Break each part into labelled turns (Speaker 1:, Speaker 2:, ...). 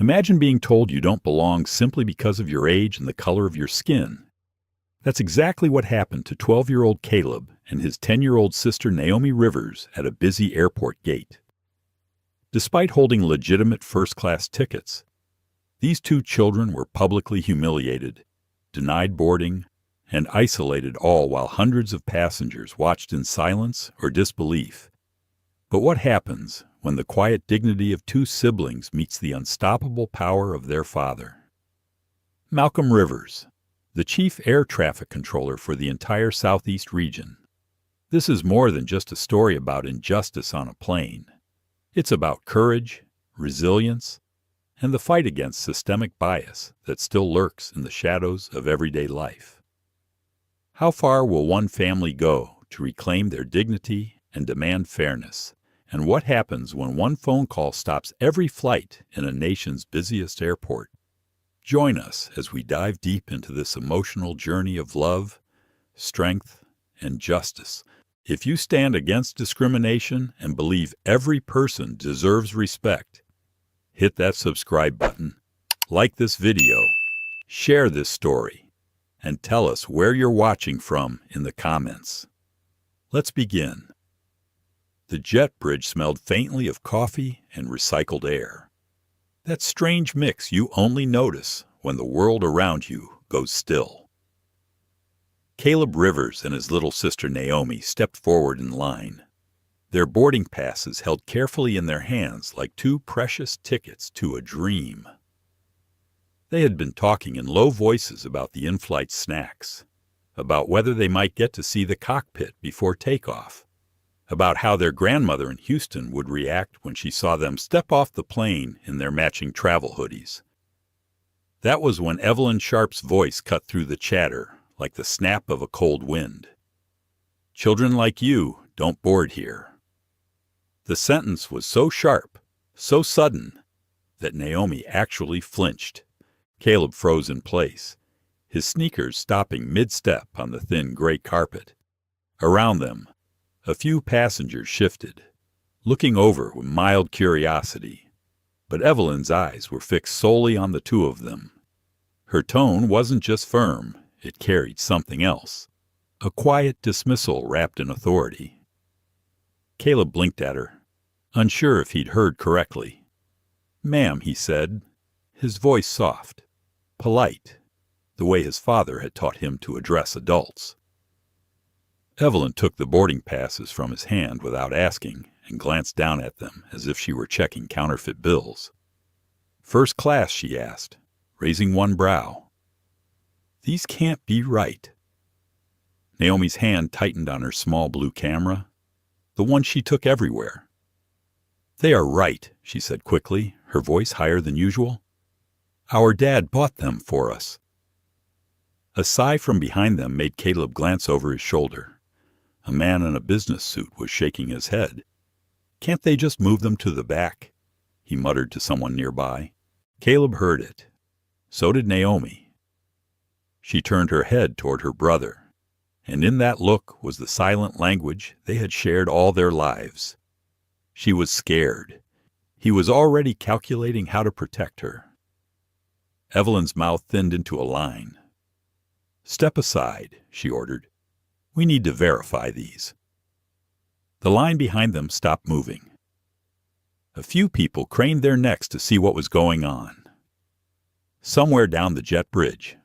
Speaker 1: Imagine being told you don't belong simply because of your age and the color of your skin. That's exactly what happened to 12-year-old Caleb and his 10-year-old sister Naomi Rivers at a busy airport gate. Despite holding legitimate first-class tickets, these two children were publicly humiliated, denied boarding, and isolated, all while hundreds of passengers watched in silence or disbelief. But what happens when the quiet dignity of two siblings meets the unstoppable power of their father? Malcolm Rivers, the chief air traffic controller for the entire Southeast region. This is more than just a story about injustice on a plane. It's about courage, resilience, and the fight against systemic bias that still lurks in the shadows of everyday life. How far will one family go to reclaim their dignity and demand fairness? And what happens when one phone call stops every flight in a nation's busiest airport? Join us as we dive deep into this emotional journey of love, strength, and justice. If you stand against discrimination and believe every person deserves respect, hit that subscribe button, like this video, share this story, and tell us where you're watching from in the comments. Let's begin. The jet bridge smelled faintly of coffee and recycled air. That strange mix you only notice when the world around you goes still. Caleb Rivers and his little sister Naomi stepped forward in line, their boarding passes held carefully in their hands like two precious tickets to a dream. They had been talking in low voices about the in-flight snacks, about whether they might get to see the cockpit before takeoff, about how their grandmother in Houston would react when she saw them step off the plane in their matching travel hoodies. That was when Evelyn Sharp's voice cut through the chatter like the snap of a cold wind. "Children like you don't board here." The sentence was so sharp, so sudden, that Naomi actually flinched. Caleb froze in place, his sneakers stopping mid-step on the thin gray carpet. Around them, a few passengers shifted, looking over with mild curiosity, but Evelyn's eyes were fixed solely on the two of them. Her tone wasn't just firm, it carried something else, a quiet dismissal wrapped in authority. Caleb blinked at her, unsure if he'd heard correctly. "Ma'am," he said, his voice soft, polite, the way his father had taught him to address adults. Evelyn took the boarding passes from his hand without asking and glanced down at them as if she were checking counterfeit bills. "First class?" she asked, raising one brow. "These can't be right." Naomi's hand tightened on her small blue camera, the one she took everywhere. "They are right," she said quickly, her voice higher than usual. "Our dad bought them for us." A sigh from behind them made Caleb glance over his shoulder. A man in a business suit was shaking his head. "Can't they just move them to the back?" he muttered to someone nearby. Caleb heard it. So did Naomi. She turned her head toward her brother, and in that look was the silent language they had shared all their lives. She was scared. He was already calculating how to protect her. Evelyn's mouth thinned into a line. "Step aside," she ordered. "We need to verify these." The line behind them stopped moving. A few people craned their necks to see what was going on. Somewhere down the jet bridge,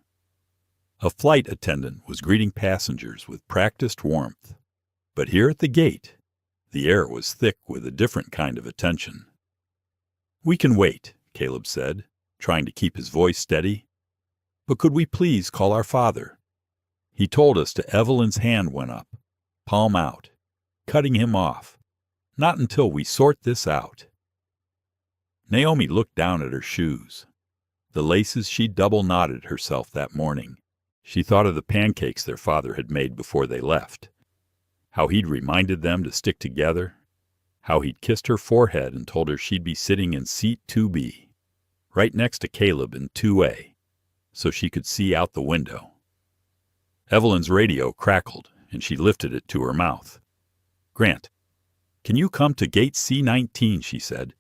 Speaker 1: a flight attendant was greeting passengers with practiced warmth. But here at the gate, the air was thick with a different kind of attention. "We can wait," Caleb said, trying to keep his voice steady. "But could we please call our father? He told us to." Evelyn's hand went up, palm out, cutting him off. "Not until we sort this out." Naomi looked down at her shoes, the laces she'd double-knotted herself that morning. She thought of the pancakes their father had made before they left, how he'd reminded them to stick together, how he'd kissed her forehead and told her she'd be sitting in seat 2B, right next to Caleb in 2A, so she could see out the window. Evelyn's radio crackled, and she lifted it to her mouth. "Grant, can you come to gate C19, she said.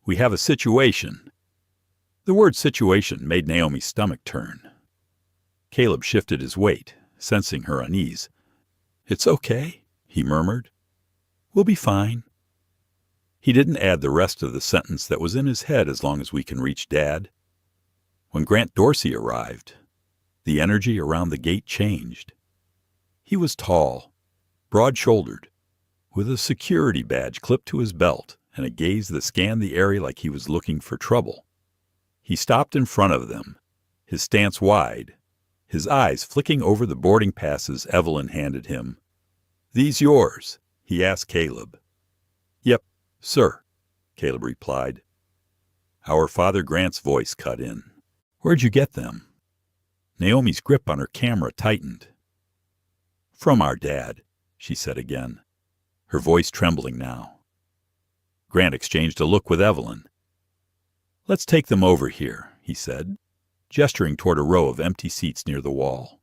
Speaker 1: "We have a situation." The word situation made Naomi's stomach turn. Caleb shifted his weight, sensing her unease. "It's okay," he murmured. "We'll be fine." He didn't add the rest of the sentence that was in his head as long as we can reach Dad. When Grant Dorsey arrived, the energy around the gate changed. He was tall, broad-shouldered, with a security badge clipped to his belt and a gaze that scanned the area like he was looking for trouble. He stopped in front of them, his stance wide, his eyes flicking over the boarding passes Evelyn handed him. "These yours?" he asked Caleb. "Yep, sir," Caleb replied. Our Father Grant's voice cut in. "Where'd you get them?" Naomi's grip on her camera tightened. "From our dad," she said again, her voice trembling now. Grant exchanged a look with Evelyn. "Let's take them over here," he said, gesturing toward a row of empty seats near the wall.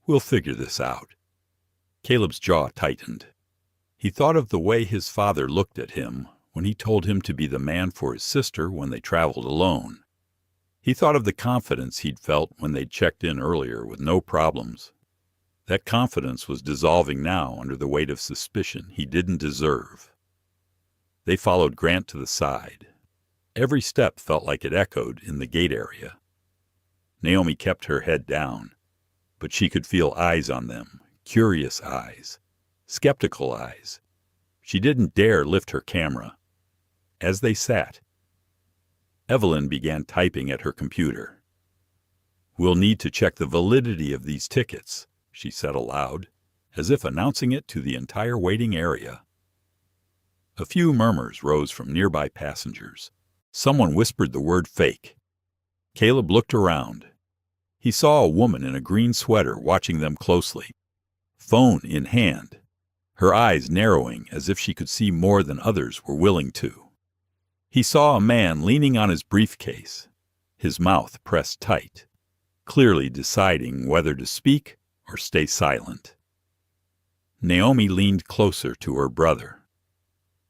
Speaker 1: "We'll figure this out." Caleb's jaw tightened. He thought of the way his father looked at him when he told him to be the man for his sister when they traveled alone. He thought of the confidence he'd felt when they'd checked in earlier with no problems. That confidence was dissolving now under the weight of suspicion he didn't deserve. They followed Grant to the side. Every step felt like it echoed in the gate area. Naomi kept her head down, but she could feel eyes on them, curious eyes, skeptical eyes. She didn't dare lift her camera. As they sat, Evelyn began typing at her computer. "We'll need to check the validity of these tickets," she said aloud, as if announcing it to the entire waiting area. A few murmurs rose from nearby passengers. Someone whispered the word fake. Caleb looked around. He saw a woman in a green sweater watching them closely, phone in hand, her eyes narrowing as if she could see more than others were willing to. He saw a man leaning on his briefcase, his mouth pressed tight, clearly deciding whether to speak or stay silent. Naomi leaned closer to her brother.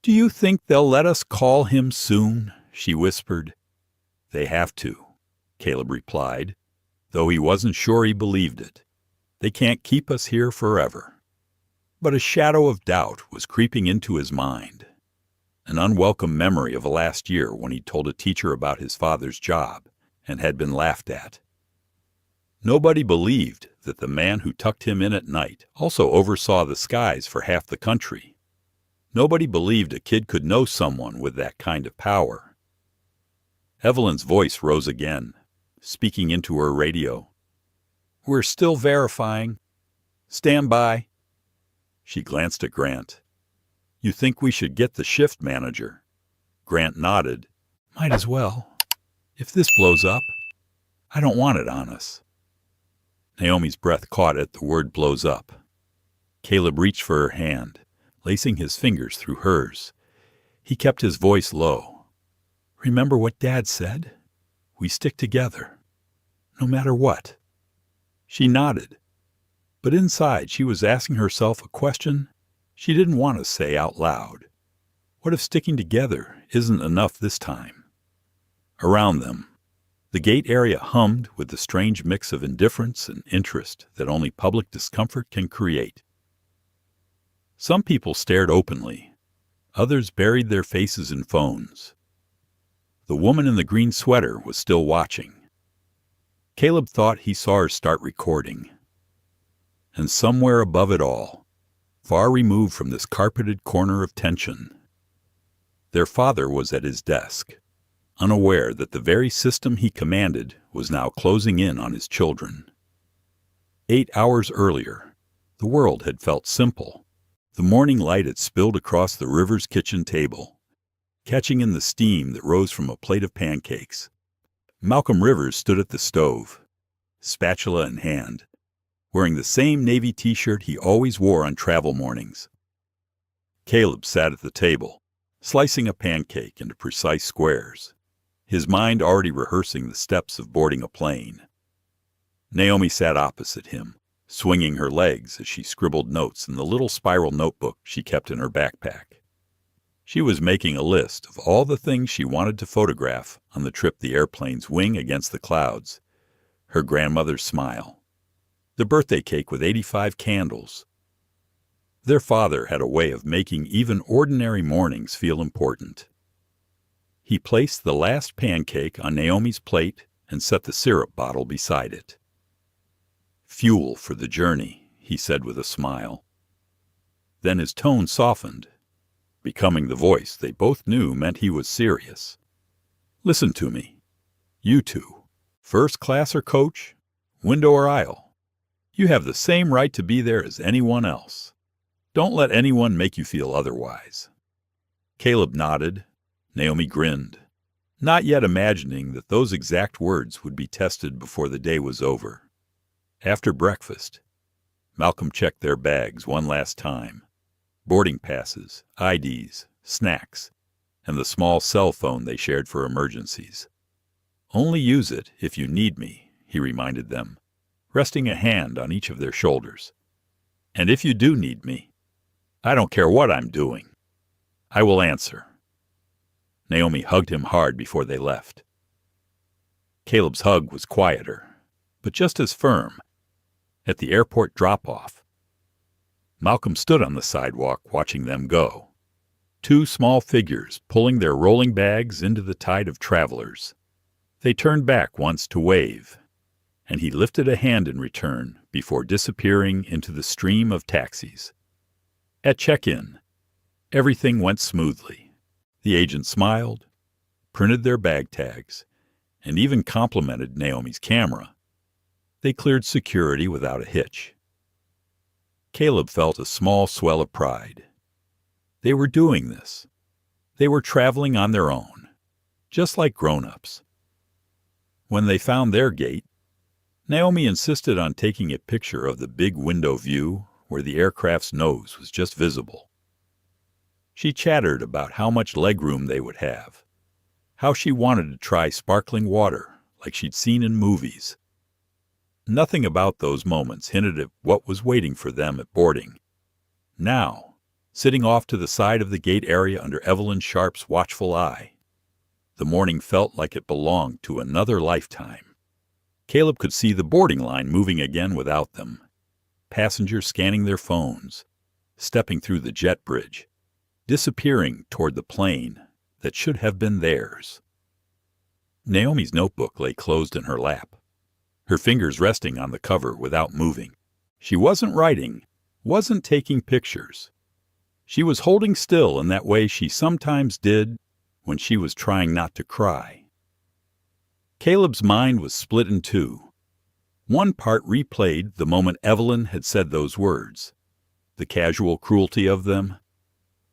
Speaker 1: "Do you think they'll let us call him soon?" she whispered. "They have to," Caleb replied, though he wasn't sure he believed it. "They can't keep us here forever." But a shadow of doubt was creeping into his mind. An unwelcome memory of a last year when he told a teacher about his father's job and had been laughed at. Nobody believed that the man who tucked him in at night also oversaw the skies for half the country. Nobody believed a kid could know someone with that kind of power. Evelyn's voice rose again, speaking into her radio. "We're still verifying. Stand by." She glanced at Grant. "You think we should get the shift manager?" Grant nodded. "Might as well. If this blows up, I don't want it on us." Naomi's breath caught at the word "blows up." Caleb reached for her hand, lacing his fingers through hers. He kept his voice low. "Remember what Dad said? We stick together, no matter what." She nodded, but inside she was asking herself a question she didn't want to say out loud. What if sticking together isn't enough this time? Around them, the gate area hummed with the strange mix of indifference and interest that only public discomfort can create. Some people stared openly. Others buried their faces in phones. The woman in the green sweater was still watching. Caleb thought he saw her start recording. And somewhere above it all, far removed from this carpeted corner of tension, their father was at his desk, unaware that the very system he commanded was now closing in on his children. 8 hours earlier, the world had felt simple. The morning light had spilled across the Rivers kitchen table, catching in the steam that rose from a plate of pancakes. Malcolm Rivers stood at the stove, spatula in hand, wearing the same navy t-shirt he always wore on travel mornings. Caleb sat at the table, slicing a pancake into precise squares, his mind already rehearsing the steps of boarding a plane. Naomi sat opposite him, swinging her legs as she scribbled notes in the little spiral notebook she kept in her backpack. She was making a list of all the things she wanted to photograph on the trip the airplanes wing against the clouds. Her grandmother's smile, the birthday cake with 85 candles. Their father had a way of making even ordinary mornings feel important. He placed the last pancake on Naomi's plate and set the syrup bottle beside it. "Fuel for the journey," he said with a smile. Then his tone softened, becoming the voice they both knew meant he was serious. "Listen to me. You two, first class or coach, window or aisle. You have the same right to be there as anyone else. Don't let anyone make you feel otherwise." Caleb nodded. Naomi grinned, not yet imagining that those exact words would be tested before the day was over. After breakfast, Malcolm checked their bags one last time. Boarding passes, IDs, snacks, and the small cell phone they shared for emergencies. "Only use it if you need me," he reminded them, resting a hand on each of their shoulders. "And if you do need me, I don't care what I'm doing. I will answer." Naomi hugged him hard before they left. Caleb's hug was quieter, but just as firm. At the airport drop-off, Malcolm stood on the sidewalk watching them go. Two small figures pulling their rolling bags into the tide of travelers. They turned back once to wave, and he lifted a hand in return before disappearing into the stream of taxis. At check-in, everything went smoothly. The agent smiled, printed their bag tags, and even complimented Naomi's camera. They cleared security without a hitch. Caleb felt a small swell of pride. They were doing this. They were traveling on their own, just like grown-ups. When they found their gate, Naomi insisted on taking a picture of the big window view where the aircraft's nose was just visible. She chattered about how much legroom they would have, how she wanted to try sparkling water like she'd seen in movies. Nothing about those moments hinted at what was waiting for them at boarding. Now, sitting off to the side of the gate area under Evelyn Sharp's watchful eye, the morning felt like it belonged to another lifetime. Caleb could see the boarding line moving again without them, passengers scanning their phones, stepping through the jet bridge, disappearing toward the plane that should have been theirs. Naomi's notebook lay closed in her lap, her fingers resting on the cover without moving. She wasn't writing, wasn't taking pictures. She was holding still in that way she sometimes did when she was trying not to cry. Caleb's mind was split in two. One part replayed the moment Evelyn had said those words, the casual cruelty of them.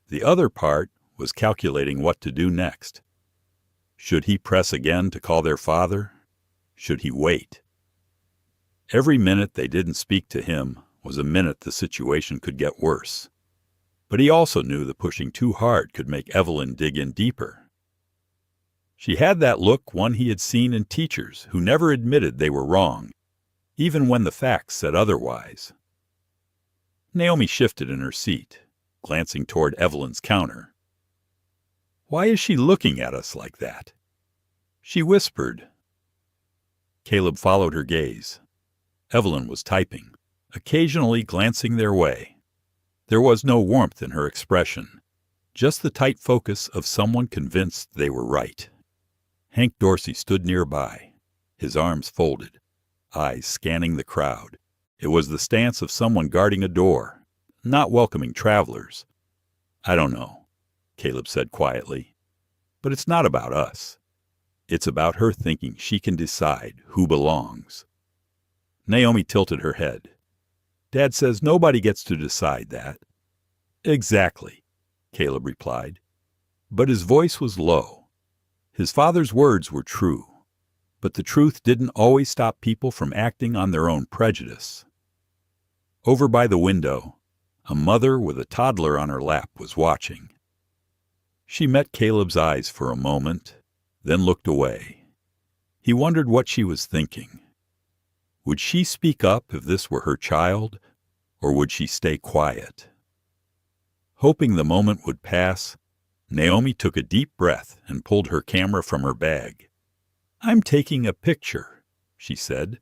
Speaker 1: The other part was calculating what to do next. Should he press again to call their father? Should he wait? Every minute they didn't speak to him was a minute the situation could get worse. But he also knew that pushing too hard could make Evelyn dig in deeper. She had that look one he had seen in teachers who never admitted they were wrong, even when the facts said otherwise. Naomi shifted in her seat, glancing toward Evelyn's counter. "Why is she looking at us like that?" she whispered. Caleb followed her gaze. Evelyn was typing, occasionally glancing their way. There was no warmth in her expression, just the tight focus of someone convinced they were right. Hank Dorsey stood nearby, his arms folded, eyes scanning the crowd. It was the stance of someone guarding a door, not welcoming travelers. "I don't know," Caleb said quietly, "but it's not about us. It's about her thinking she can decide who belongs." Naomi tilted her head. "Dad says nobody gets to decide that." "Exactly," Caleb replied, but his voice was low. His father's words were true, but the truth didn't always stop people from acting on their own prejudice. Over by the window, a mother with a toddler on her lap was watching. She met Caleb's eyes for a moment, then looked away. He wondered what she was thinking. Would she speak up if this were her child, or would she stay quiet? Hoping the moment would pass, Naomi took a deep breath and pulled her camera from her bag. "I'm taking a picture," she said.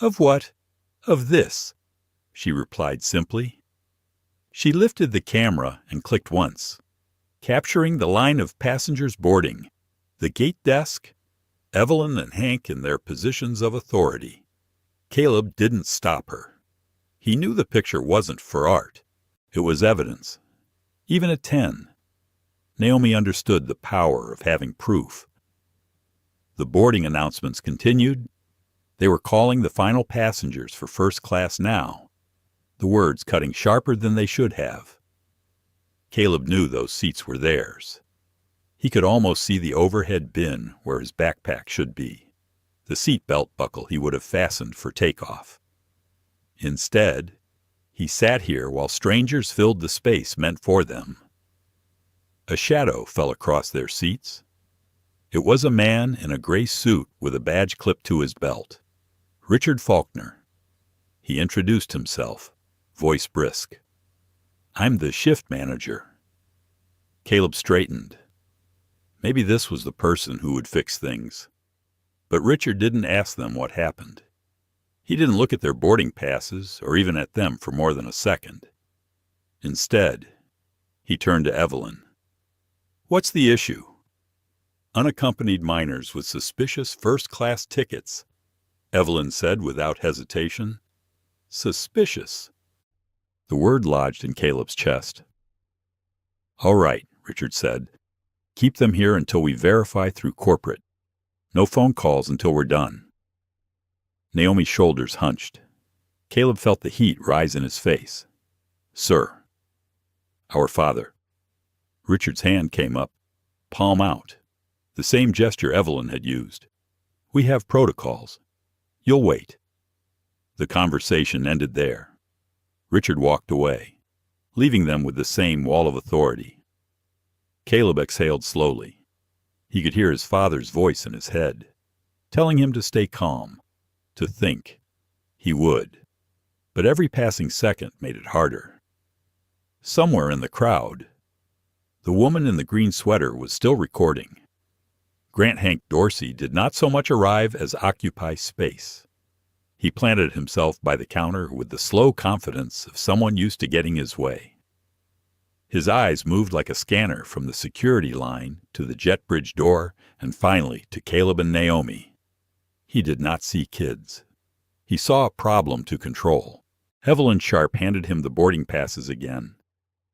Speaker 1: "Of what?" "Of this," she replied simply. She lifted the camera and clicked once, capturing the line of passengers boarding, the gate desk, Evelyn and Hank in their positions of authority. Caleb didn't stop her. He knew the picture wasn't for art. It was evidence. Even at 10, Naomi understood the power of having proof. The boarding announcements continued. They were calling the final passengers for first class now, the words cutting sharper than they should have. Caleb knew those seats were theirs. He could almost see the overhead bin where his backpack should be, the seat belt buckle he would have fastened for takeoff. Instead, he sat here while strangers filled the space meant for them. A shadow fell across their seats. It was a man in a gray suit with a badge clipped to his belt. Richard Faulkner. He introduced himself, voice brisk. "I'm the shift manager." Caleb straightened. Maybe this was the person who would fix things. But Richard didn't ask them what happened. He didn't look at their boarding passes or even at them for more than a second. Instead, he turned to Evelyn. "What's the issue?" "Unaccompanied minors with suspicious first-class tickets," Evelyn said without hesitation. "Suspicious." The word lodged in Caleb's chest. "All right," Richard said. "Keep them here until we verify through corporate. No phone calls until we're done." Naomi's shoulders hunched. Caleb felt the heat rise in his face. "Sir." "Our Father." Richard's hand came up, palm out, the same gesture Evelyn had used. "We have protocols. You'll wait." The conversation ended there. Richard walked away, leaving them with the same wall of authority. Caleb exhaled slowly. He could hear his father's voice in his head, telling him to stay calm, to think. He would. But every passing second made it harder. Somewhere in the crowd, the woman in the green sweater was still recording. Grant Hank Dorsey did not so much arrive as occupy space. He planted himself by the counter with the slow confidence of someone used to getting his way. His eyes moved like a scanner from the security line to the jet bridge door and finally to Caleb and Naomi. He did not see kids. He saw a problem to control. Evelyn Sharp handed him the boarding passes again.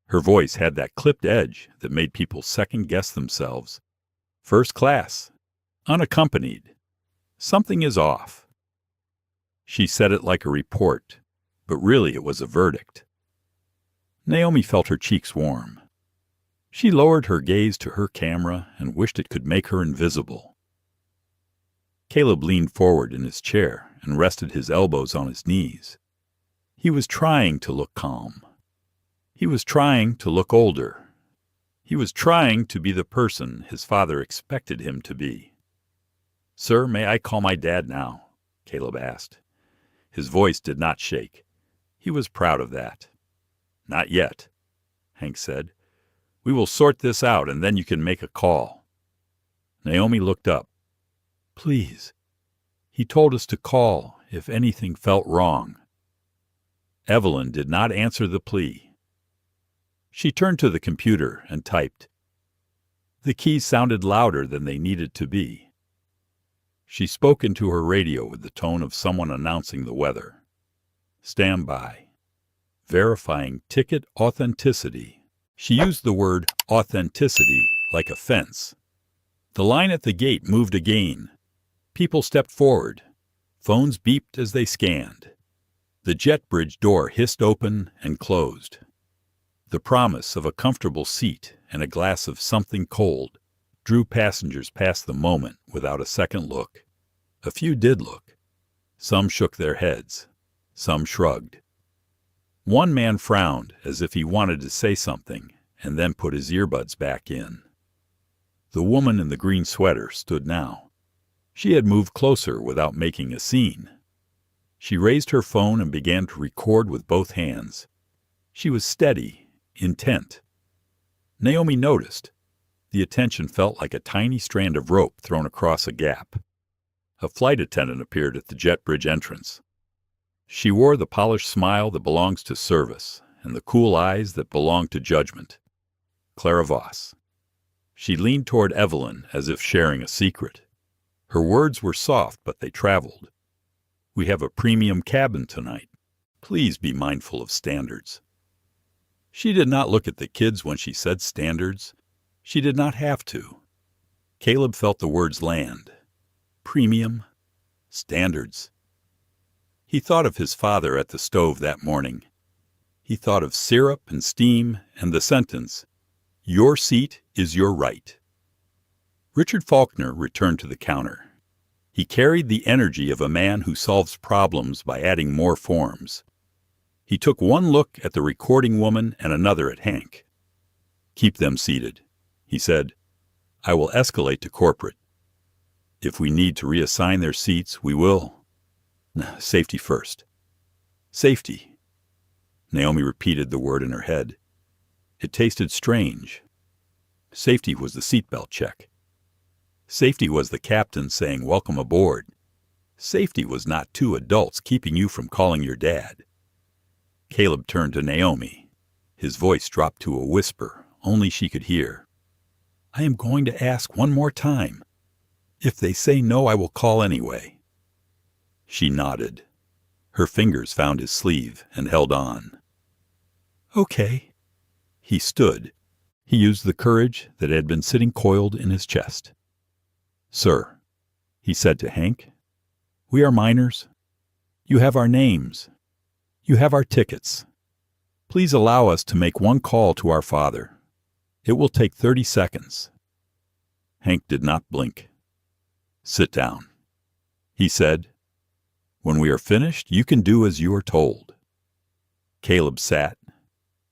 Speaker 1: Her voice had that clipped edge that made people second-guess themselves. "First class. Unaccompanied. Something is off." She said it like a report, but really it was a verdict. Naomi felt her cheeks warm. She lowered her gaze to her camera and wished it could make her invisible. Caleb leaned forward in his chair and rested his elbows on his knees. He was trying to look calm. He was trying to look older. He was trying to be the person his father expected him to be. "Sir, may I call my dad now?" Caleb asked. His voice did not shake. He was proud of that. "Not yet," Hank said. "We will sort this out, and then you can make a call." Naomi looked up. "Please. He told us to call if anything felt wrong." Evelyn did not answer the plea. She turned to the computer and typed. The keys sounded louder than they needed to be. She spoke into her radio with the tone of someone announcing the weather. "Stand by. Verifying ticket authenticity." She used the word authenticity like a fence. The line at the gate moved again. People stepped forward. Phones beeped as they scanned. The jet bridge door hissed open and closed. The promise of a comfortable seat and a glass of something cold drew passengers past the moment without a second look. A few did look. Some shook their heads. Some shrugged. One man frowned as if he wanted to say something and then put his earbuds back in. The woman in the green sweater stood now. She had moved closer without making a scene. She raised her phone and began to record with both hands. She was steady, intent. Naomi noticed. The attention felt like a tiny strand of rope thrown across a gap. A flight attendant appeared at the jet bridge entrance. She wore the polished smile that belongs to service and the cool eyes that belong to judgment. Clara Voss. She leaned toward Evelyn as if sharing a secret. Her words were soft, but they traveled. "We have a premium cabin tonight. Please be mindful of standards." She did not look at the kids when she said standards. She did not have to. Caleb felt the words land. Premium. Standards. He thought of his father at the stove that morning. He thought of syrup and steam and the sentence, "Your seat is your right." Richard Faulkner returned to the counter. He carried the energy of a man who solves problems by adding more forms. He took one look at the recording woman and another at Hank. "Keep them seated," he said. "I will escalate to corporate. If we need to reassign their seats, we will. Safety first." Safety. Naomi repeated the word in her head. It tasted strange. Safety was the seatbelt check. Safety was the captain saying, "Welcome aboard." Safety was not two adults keeping you from calling your dad. Caleb turned to Naomi. His voice dropped to a whisper, only she could hear. "I am going to ask one more time. If they say no, I will call anyway." She nodded. Her fingers found his sleeve and held on. "Okay." He stood. He used the courage that had been sitting coiled in his chest. "Sir," he said to Hank, "we are minors. You have our names. You have our tickets. Please allow us to make one call to our father. It will take 30 seconds. Hank did not blink. "Sit down," he said. "When we are finished, you can do as you are told." Caleb sat.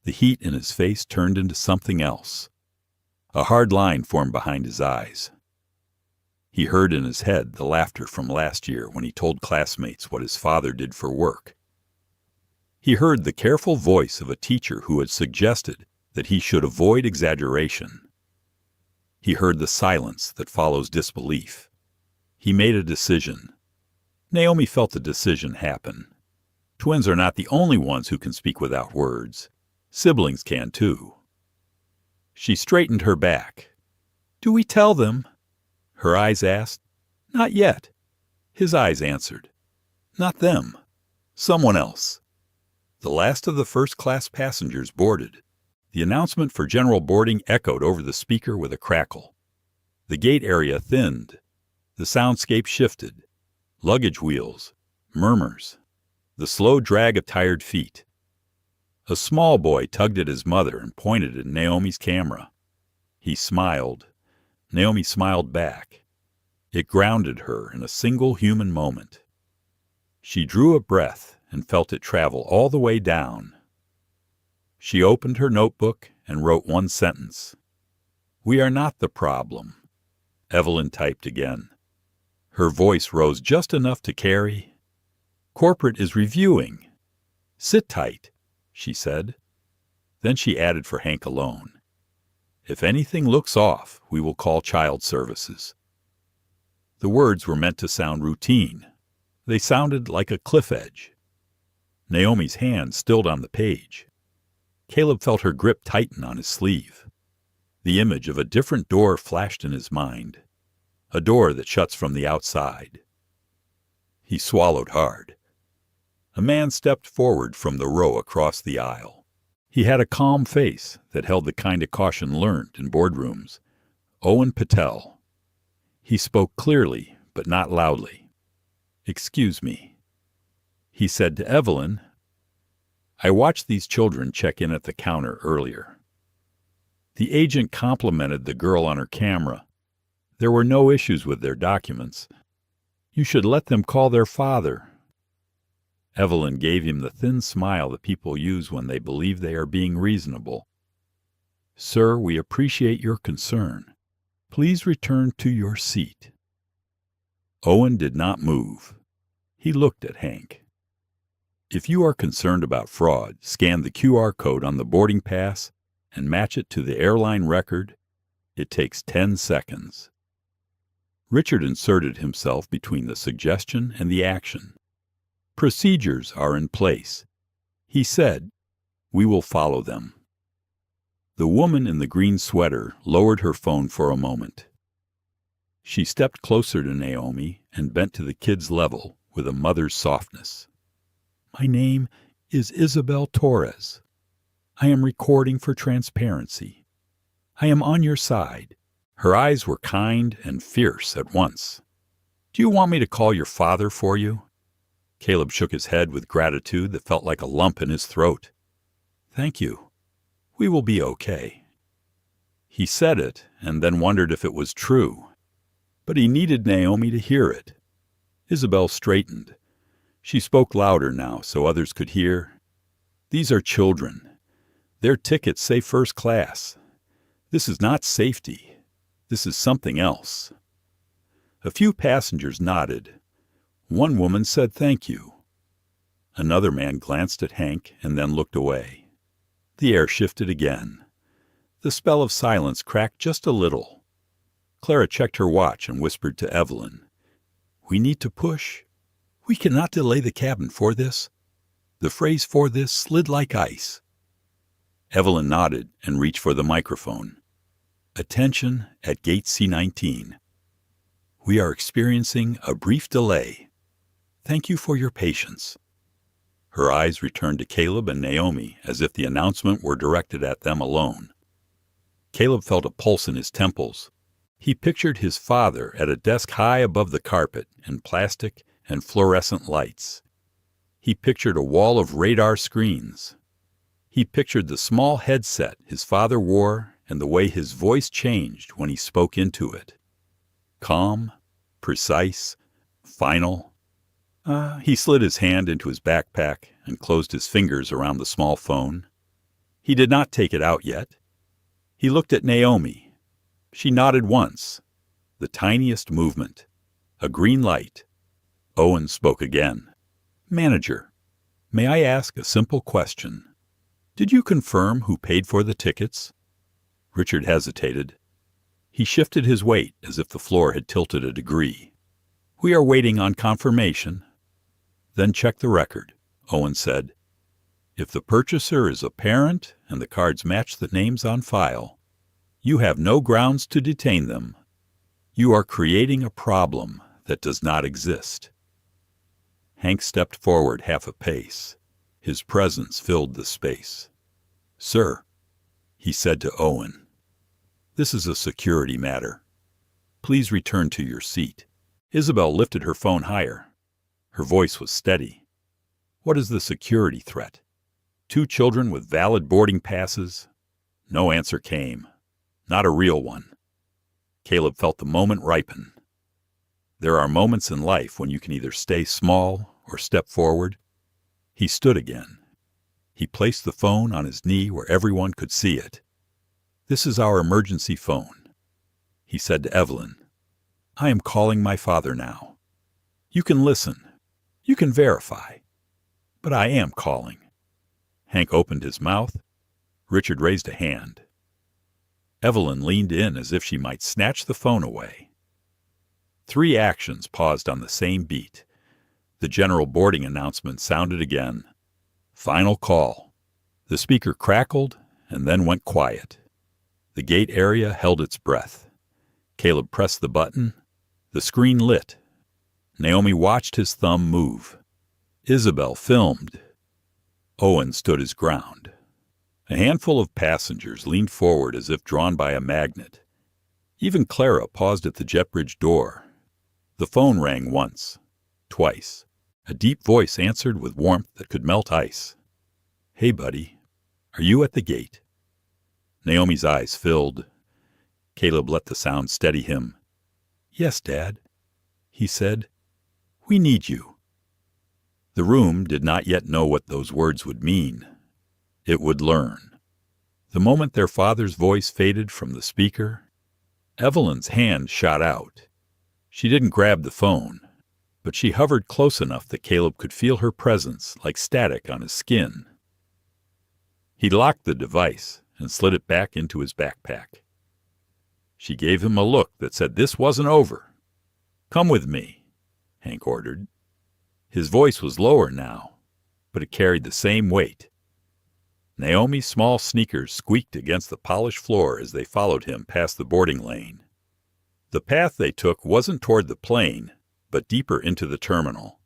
Speaker 1: The heat in his face turned into something else. A hard line formed behind his eyes. He heard in his head the laughter from last year when he told classmates what his father did for work. He heard the careful voice of a teacher who had suggested that he should avoid exaggeration. He heard the silence that follows disbelief. He made a decision. Naomi felt the decision happen. Twins are not the only ones who can speak without words. Siblings can too. She straightened her back. "Do we tell them?" Her eyes asked. "Not yet." His eyes answered. "Not them. Someone else." The last of the first-class passengers boarded. The announcement for general boarding echoed over the speaker with a crackle. The gate area thinned. The soundscape shifted. Luggage wheels. Murmurs. The slow drag of tired feet. A small boy tugged at his mother and pointed at Naomi's camera. He smiled. Naomi smiled back. It grounded her in a single human moment. She drew a breath and felt it travel all the way down. She opened her notebook and wrote one sentence. "We are not the problem." Evelyn typed again. Her voice rose just enough to carry. "Corporate is reviewing. Sit tight," she said. Then she added for Hank alone. "If anything looks off, we will call child services." The words were meant to sound routine. They sounded like a cliff edge. Naomi's hand stilled on the page. Caleb felt her grip tighten on his sleeve. The image of a different door flashed in his mind. A door that shuts from the outside. He swallowed hard. A man stepped forward from the row across the aisle. He had a calm face that held the kind of caution learned in boardrooms. Owen Patel. He spoke clearly, but not loudly. "Excuse me." He said to Evelyn, "I watched these children check in at the counter earlier." The agent complimented the girl on her camera. There were no issues with their documents. "You should let them call their father." Evelyn gave him the thin smile that people use when they believe they are being reasonable. "Sir, we appreciate your concern. Please return to your seat." Owen did not move. He looked at Hank. "If you are concerned about fraud, scan the QR code on the boarding pass and match it to the airline record, It takes 10 seconds. Richard inserted himself between the suggestion and the action. Procedures are in place. He said, "We will follow them." The woman in the green sweater lowered her phone for a moment. She stepped closer to Naomi and bent to the kid's level with a mother's softness. "My name is Isabel Torres. I am recording for transparency. I am on your side." Her eyes were kind and fierce at once. "Do you want me to call your father for you?" Caleb shook his head with gratitude that felt like a lump in his throat. "Thank you. We will be okay." He said it and then wondered if it was true. But he needed Naomi to hear it. Isabel straightened. She spoke louder now so others could hear. "These are children. Their tickets say first class. This is not safety. This is something else." A few passengers nodded. One woman said thank you. Another man glanced at Hank and then looked away. The air shifted again. The spell of silence cracked just a little. Clara checked her watch and whispered to Evelyn, "We need to push. We cannot delay the cabin for this." The phrase "for this" slid like ice. Evelyn nodded and reached for the microphone. "Attention at gate C19. We are experiencing a brief delay. Thank you for your patience." Her eyes returned to Caleb and Naomi as if the announcement were directed at them alone. Caleb felt a pulse in his temples. He pictured his father at a desk high above the carpet in plastic and fluorescent lights. He pictured a wall of radar screens. He pictured the small headset his father wore and the way his voice changed when he spoke into it. Calm, precise, final. He slid his hand into his backpack and closed his fingers around the small phone. He did not take it out yet. He looked at Naomi. She nodded once. The tiniest movement. A green light. Owen spoke again. "Manager, may I ask a simple question? Did you confirm who paid for the tickets?" Richard hesitated. He shifted his weight as if the floor had tilted a degree. "We are waiting on confirmation." "Then check the record," Owen said. "If the purchaser is a parent and the cards match the names on file, you have no grounds to detain them. You are creating a problem that does not exist." Hank stepped forward half a pace. His presence filled the space. "Sir," he said to Owen, "this is a security matter. Please return to your seat." Isabel lifted her phone higher. Her voice was steady. "What is the security threat? 2 children with valid boarding passes?" No answer came. Not a real one. Caleb felt the moment ripen. There are moments in life when you can either stay small or step forward. He stood again. He placed the phone on his knee where everyone could see it. "This is our emergency phone." He said to Evelyn, "I am calling my father now. You can listen. You can verify. But I am calling." Hank opened his mouth. Richard raised a hand. Evelyn leaned in as if she might snatch the phone away. 3 actions paused on the same beat. The general boarding announcement sounded again. Final call. The speaker crackled and then went quiet. The gate area held its breath. Caleb pressed the button. The screen lit. Naomi watched his thumb move. Isabel filmed. Owen stood his ground. A handful of passengers leaned forward as if drawn by a magnet. Even Clara paused at the jet bridge door. The phone rang once, twice. A deep voice answered with warmth that could melt ice. "Hey, buddy, are you at the gate?" Naomi's eyes filled. Caleb let the sound steady him. "Yes, Dad," he said. "We need you." The room did not yet know what those words would mean. It would learn. The moment their father's voice faded from the speaker, Evelyn's hand shot out. She didn't grab the phone, but she hovered close enough that Caleb could feel her presence like static on his skin. He locked the device and slid it back into his backpack. She gave him a look that said this wasn't over. "Come with me," Hank ordered. His voice was lower now, but it carried the same weight. Naomi's small sneakers squeaked against the polished floor as they followed him past the boarding lane. The path they took wasn't toward the plane, but deeper into the terminal,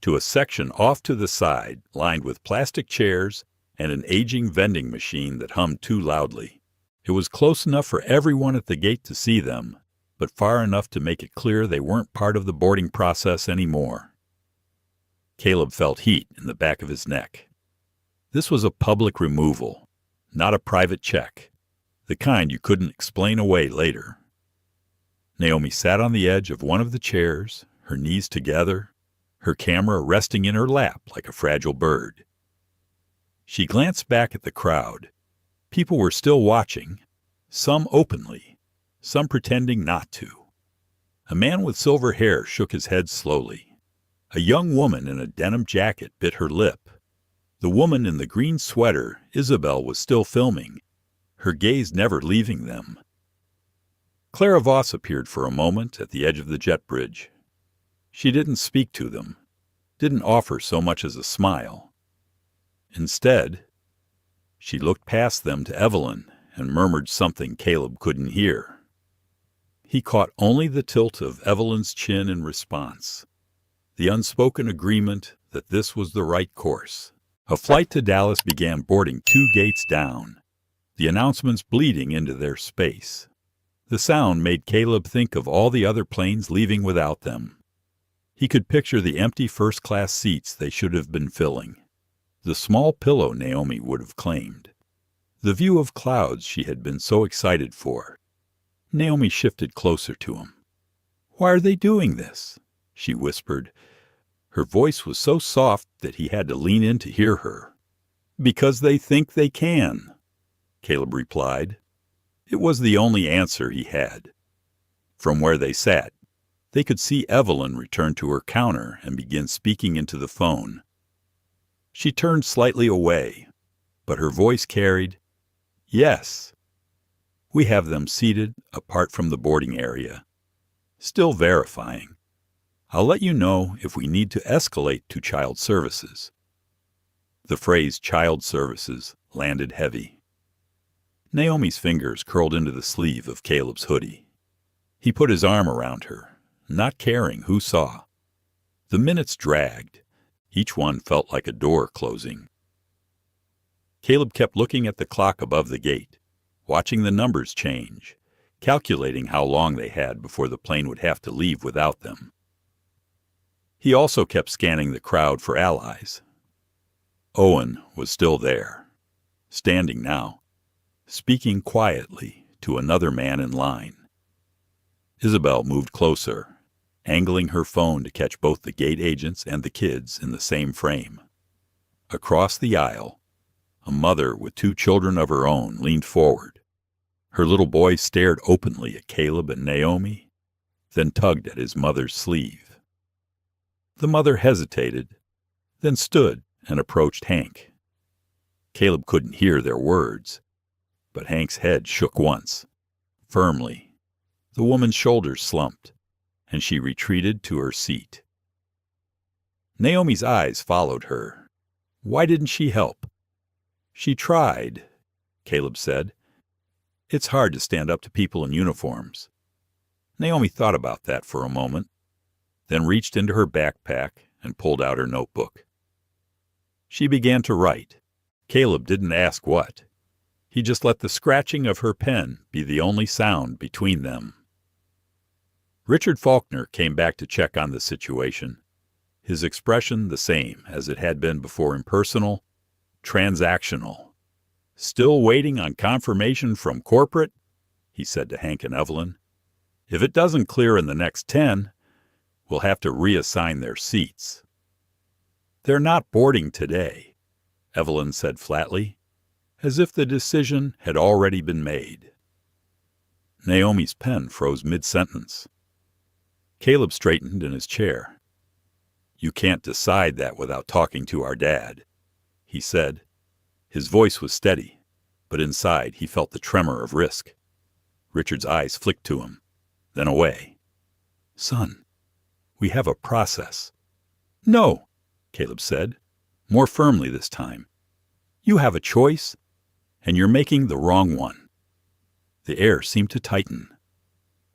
Speaker 1: to a section off to the side lined with plastic chairs and an aging vending machine that hummed too loudly. It was close enough for everyone at the gate to see them, but far enough to make it clear they weren't part of the boarding process anymore. Caleb felt heat in the back of his neck. This was a public removal, not a private check, the kind you couldn't explain away later. Naomi sat on the edge of one of the chairs, her knees together, her camera resting in her lap like a fragile bird. She glanced back at the crowd. People were still watching, some openly, some pretending not to. A man with silver hair shook his head slowly. A young woman in a denim jacket bit her lip. The woman in the green sweater, Isabel, was still filming, her gaze never leaving them. Clara Voss appeared for a moment at the edge of the jet bridge. She didn't speak to them, didn't offer so much as a smile. Instead, she looked past them to Evelyn and murmured something Caleb couldn't hear. He caught only the tilt of Evelyn's chin in response, the unspoken agreement that this was the right course. A flight to Dallas began boarding 2 gates down, the announcements bleeding into their space. The sound made Caleb think of all the other planes leaving without them. He could picture the empty first-class seats they should have been filling, the small pillow Naomi would have claimed, the view of clouds she had been so excited for. Naomi shifted closer to him. "Why are they doing this?" she whispered. Her voice was so soft that he had to lean in to hear her. "Because they think they can," Caleb replied. It was the only answer he had. From where they sat, they could see Evelyn return to her counter and begin speaking into the phone. She turned slightly away, but her voice carried, "Yes. We have them seated apart from the boarding area. Still verifying. I'll let you know if we need to escalate to child services." The phrase child services landed heavy. Naomi's fingers curled into the sleeve of Caleb's hoodie. He put his arm around her, not caring who saw. The minutes dragged. Each one felt like a door closing. Caleb kept looking at the clock above the gate, watching the numbers change, calculating how long they had before the plane would have to leave without them. He also kept scanning the crowd for allies. Owen was still there, standing now, speaking quietly to another man in line. Isabel moved closer, angling her phone to catch both the gate agents and the kids in the same frame. Across the aisle, a mother with 2 children of her own leaned forward. Her little boy stared openly at Caleb and Naomi, then tugged at his mother's sleeve. The mother hesitated, then stood and approached Hank. Caleb couldn't hear their words, but Hank's head shook once, firmly. The woman's shoulders slumped, and she retreated to her seat. Naomi's eyes followed her. Why didn't she help? "She tried," Caleb said. "It's hard to stand up to people in uniforms." Naomi thought about that for a moment, then reached into her backpack and pulled out her notebook. She began to write. Caleb didn't ask what. He just let the scratching of her pen be the only sound between them. Richard Faulkner came back to check on the situation, his expression the same as it had been before: impersonal, transactional. "Still waiting on confirmation from corporate," he said to Hank and Evelyn. "If it doesn't clear in the next 10, we'll have to reassign their seats." "They're not boarding today," Evelyn said flatly, as if the decision had already been made. Naomi's pen froze mid-sentence. Caleb straightened in his chair. "You can't decide that without talking to our dad," he said. His voice was steady, but inside he felt the tremor of risk. Richard's eyes flicked to him, then away. "Son, we have a process." "No," Caleb said, more firmly this time. "You have a choice, and you're making the wrong one." The air seemed to tighten.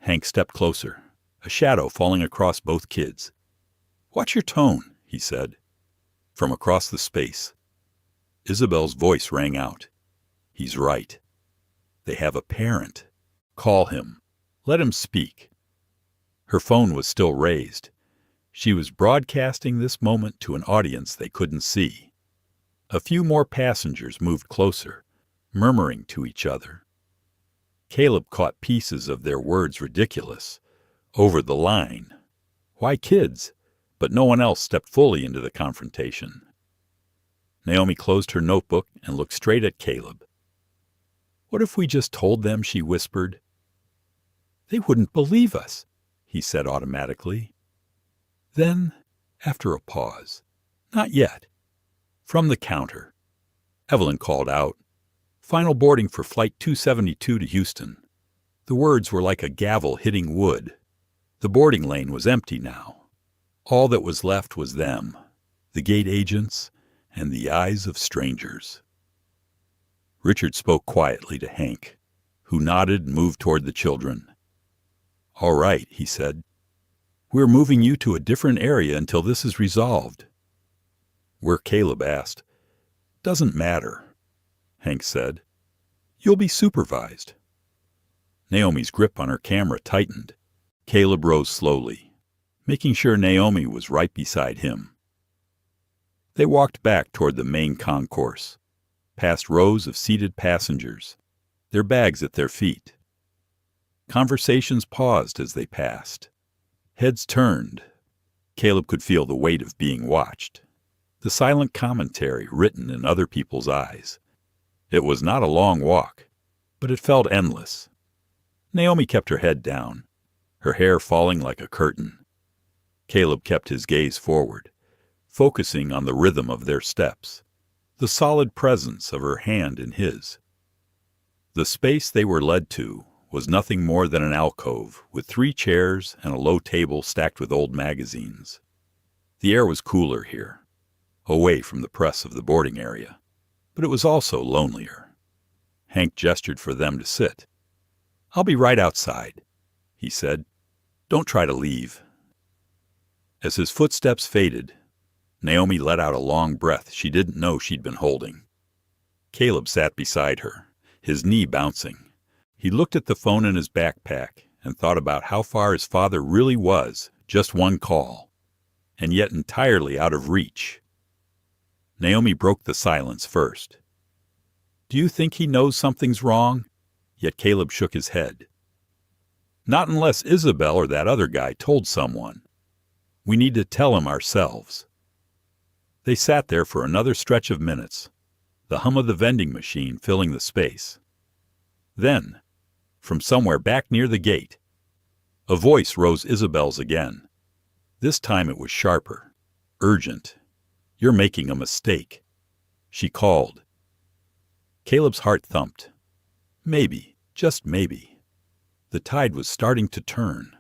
Speaker 1: Hank stepped closer, a shadow falling across both kids. "Watch your tone," he said. From across the space, Isabel's voice rang out. "He's right. They have a parent. Call him. Let him speak." Her phone was still raised. She was broadcasting this moment to an audience they couldn't see. A few more passengers moved closer, murmuring to each other. Caleb caught pieces of their words ridiculous. Over the line. Why kids? But no one else stepped fully into the confrontation. Naomi closed her notebook and looked straight at Caleb. "What if we just told them?" she whispered. "They wouldn't believe us," he said automatically. Then, after a pause, "Not yet." From the counter, Evelyn called out, "Final boarding for Flight 272 to Houston." The words were like a gavel hitting wood. The boarding lane was empty now. All that was left was them, the gate agents, and the eyes of strangers. Richard spoke quietly to Hank, who nodded and moved toward the children. "All right," he said. "We're moving you to a different area until this is resolved." Where Caleb asked. "Doesn't matter," Hank said. "You'll be supervised." Naomi's grip on her camera tightened. Caleb rose slowly, making sure Naomi was right beside him. They walked back toward the main concourse, past rows of seated passengers, their bags at their feet. Conversations paused as they passed. Heads turned. Caleb could feel the weight of being watched, the silent commentary written in other people's eyes. It was not a long walk, but it felt endless. Naomi kept her head down, her hair falling like a curtain. Caleb kept his gaze forward, focusing on the rhythm of their steps, the solid presence of her hand in his. The space they were led to was nothing more than an alcove with 3 chairs and a low table stacked with old magazines. The air was cooler here, away from the press of the boarding area, but it was also lonelier. Hank gestured for them to sit. "I'll be right outside," he said. "Don't try to leave." As his footsteps faded, Naomi let out a long breath she didn't know she'd been holding. Caleb sat beside her, his knee bouncing. He looked at the phone in his backpack and thought about how far his father really was, just one call, and yet entirely out of reach. Naomi broke the silence first. "Do you think he knows something's wrong?" Yet Caleb shook his head. "Not unless Isabel or that other guy told someone. We need to tell him ourselves." They sat there for another stretch of minutes, the hum of the vending machine filling the space. Then, from somewhere back near the gate, a voice rose Isabel's again. This time it was sharper, urgent. "You're making a mistake," she called. Caleb's heart thumped. Maybe, just maybe. The tide was starting to turn.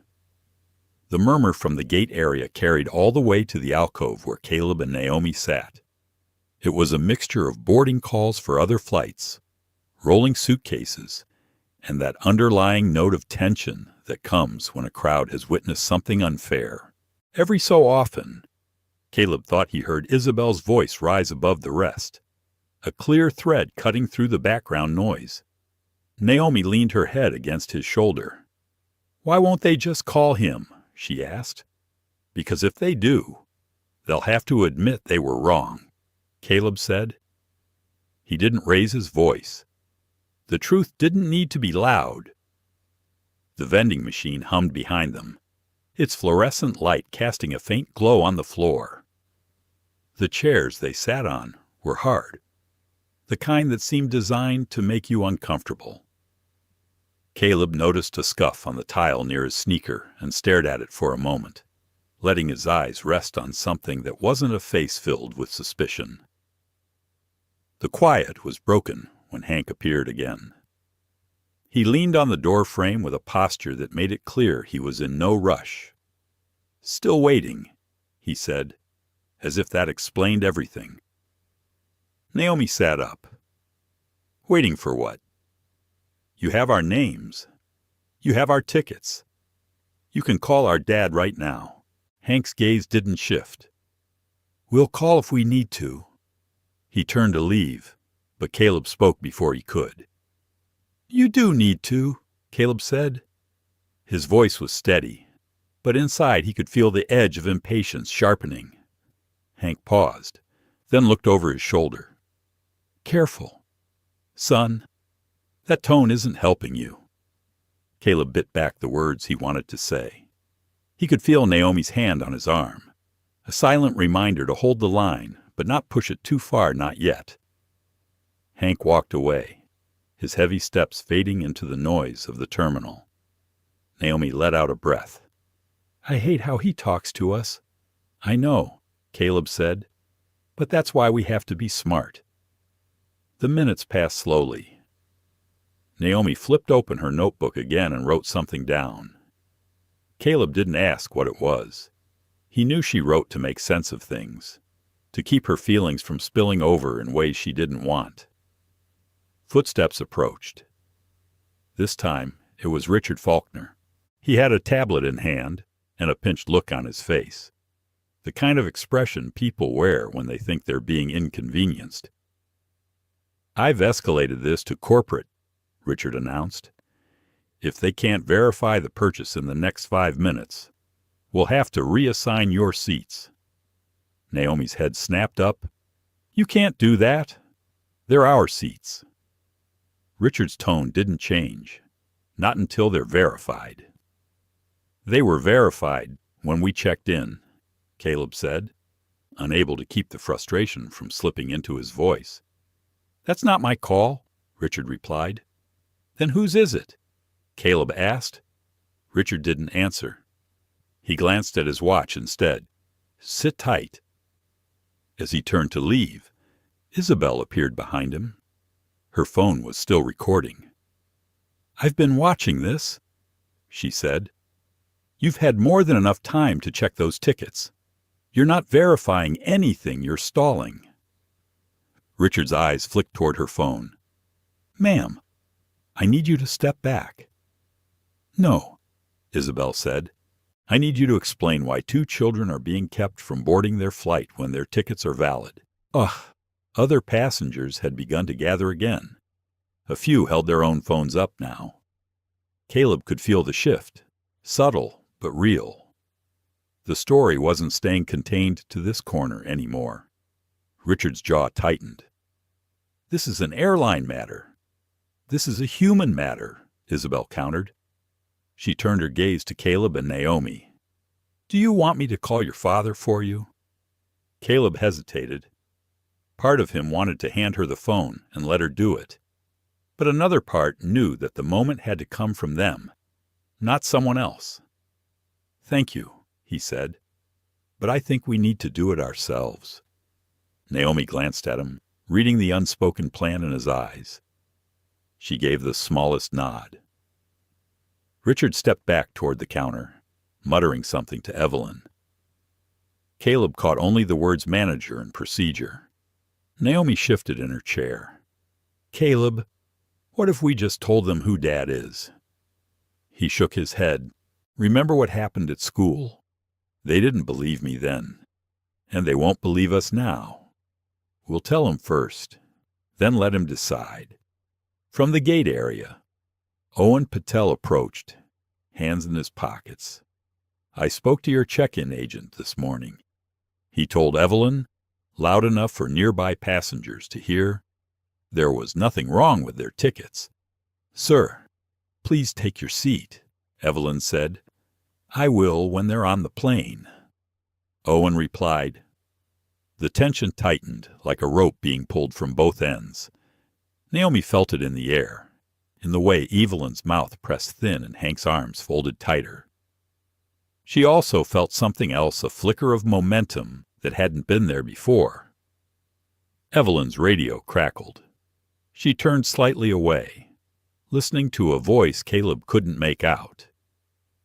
Speaker 1: The murmur from the gate area carried all the way to the alcove where Caleb and Naomi sat. It was a mixture of boarding calls for other flights, rolling suitcases, and that underlying note of tension that comes when a crowd has witnessed something unfair. Every so often, Caleb thought he heard Isabel's voice rise above the rest, a clear thread cutting through the background noise. Naomi leaned her head against his shoulder. "Why won't they just call him?" she asked. "Because if they do, they'll have to admit they were wrong," Caleb said. He didn't raise his voice. The truth didn't need to be loud. The vending machine hummed behind them, its fluorescent light casting a faint glow on the floor. The chairs they sat on were hard, the kind that seemed designed to make you uncomfortable. Caleb noticed a scuff on the tile near his sneaker and stared at it for a moment, letting his eyes rest on something that wasn't a face filled with suspicion. The quiet was broken when Hank appeared again. He leaned on the door frame with a posture that made it clear he was in no rush. "Still waiting," he said, as if that explained everything. Naomi sat up. "Waiting for what? You have our names. You have our tickets. You can call our dad right now." Hank's gaze didn't shift. "We'll call if we need to." He turned to leave, but Caleb spoke before he could. "You do need to," Caleb said. His voice was steady, but inside he could feel the edge of impatience sharpening. Hank paused, then looked over his shoulder. "Careful. Son, that tone isn't helping you." Caleb bit back the words he wanted to say. He could feel Naomi's hand on his arm, a silent reminder to hold the line, but not push it too far, not yet. Hank walked away, his heavy steps fading into the noise of the terminal. Naomi let out a breath. "I hate how he talks to us." "I know," Caleb said, "but that's why we have to be smart." The minutes passed slowly. Naomi flipped open her notebook again and wrote something down. Caleb didn't ask what it was. He knew she wrote to make sense of things, to keep her feelings from spilling over in ways she didn't want. Footsteps approached. This time, it was Richard Faulkner. He had a tablet in hand and a pinched look on his face, the kind of expression people wear when they think they're being inconvenienced. "I've escalated this to corporate," Richard announced. "If they can't verify the purchase in the next 5 minutes, we'll have to reassign your seats." Naomi's head snapped up. "You can't do that. They're our seats." Richard's tone didn't change, not until they're verified. "They were verified when we checked in," Caleb said, unable to keep the frustration from slipping into his voice. "That's not my call," Richard replied. "Then whose is it?" Caleb asked. Richard didn't answer. He glanced at his watch instead. "Sit tight." As he turned to leave, Isabel appeared behind him. Her phone was still recording. "I've been watching this," she said. "You've had more than enough time to check those tickets. You're not verifying anything, you're stalling." Richard's eyes flicked toward her phone. "Ma'am, I need you to step back." "No," Isabel said. "I need you to explain why 2 children are being kept from boarding their flight when their tickets are valid." Ugh! Other passengers had begun to gather again. A few held their own phones up now. Caleb could feel the shift, subtle but real. The story wasn't staying contained to this corner anymore. Richard's jaw tightened. "This is an airline matter." "This is a human matter," Isabel countered. She turned her gaze to Caleb and Naomi. "Do you want me to call your father for you?" Caleb hesitated. Part of him wanted to hand her the phone and let her do it, but another part knew that the moment had to come from them, not someone else. "Thank you," he said, "but I think we need to do it ourselves." Naomi glanced at him, reading the unspoken plan in his eyes. She gave the smallest nod. Richard stepped back toward the counter, muttering something to Evelyn. Caleb caught only the words manager and procedure. Naomi shifted in her chair. "Caleb, what if we just told them who Dad is?" He shook his head. "Remember what happened at school? They didn't believe me then, and they won't believe us now. We'll tell him first, then let him decide." From the gate area, Owen Patel approached, hands in his pockets. "I spoke to your check-in agent this morning," he told Evelyn, loud enough for nearby passengers to hear. "There was nothing wrong with their tickets." "Sir, please take your seat," Evelyn said. "I will when they're on the plane." Owen replied. The tension tightened like a rope being pulled from both ends. Naomi felt it in the air, in the way Evelyn's mouth pressed thin and Hank's arms folded tighter. She also felt something else, a flicker of momentum that hadn't been there before. Evelyn's radio crackled. She turned slightly away. listening to a voice Caleb couldn't make out.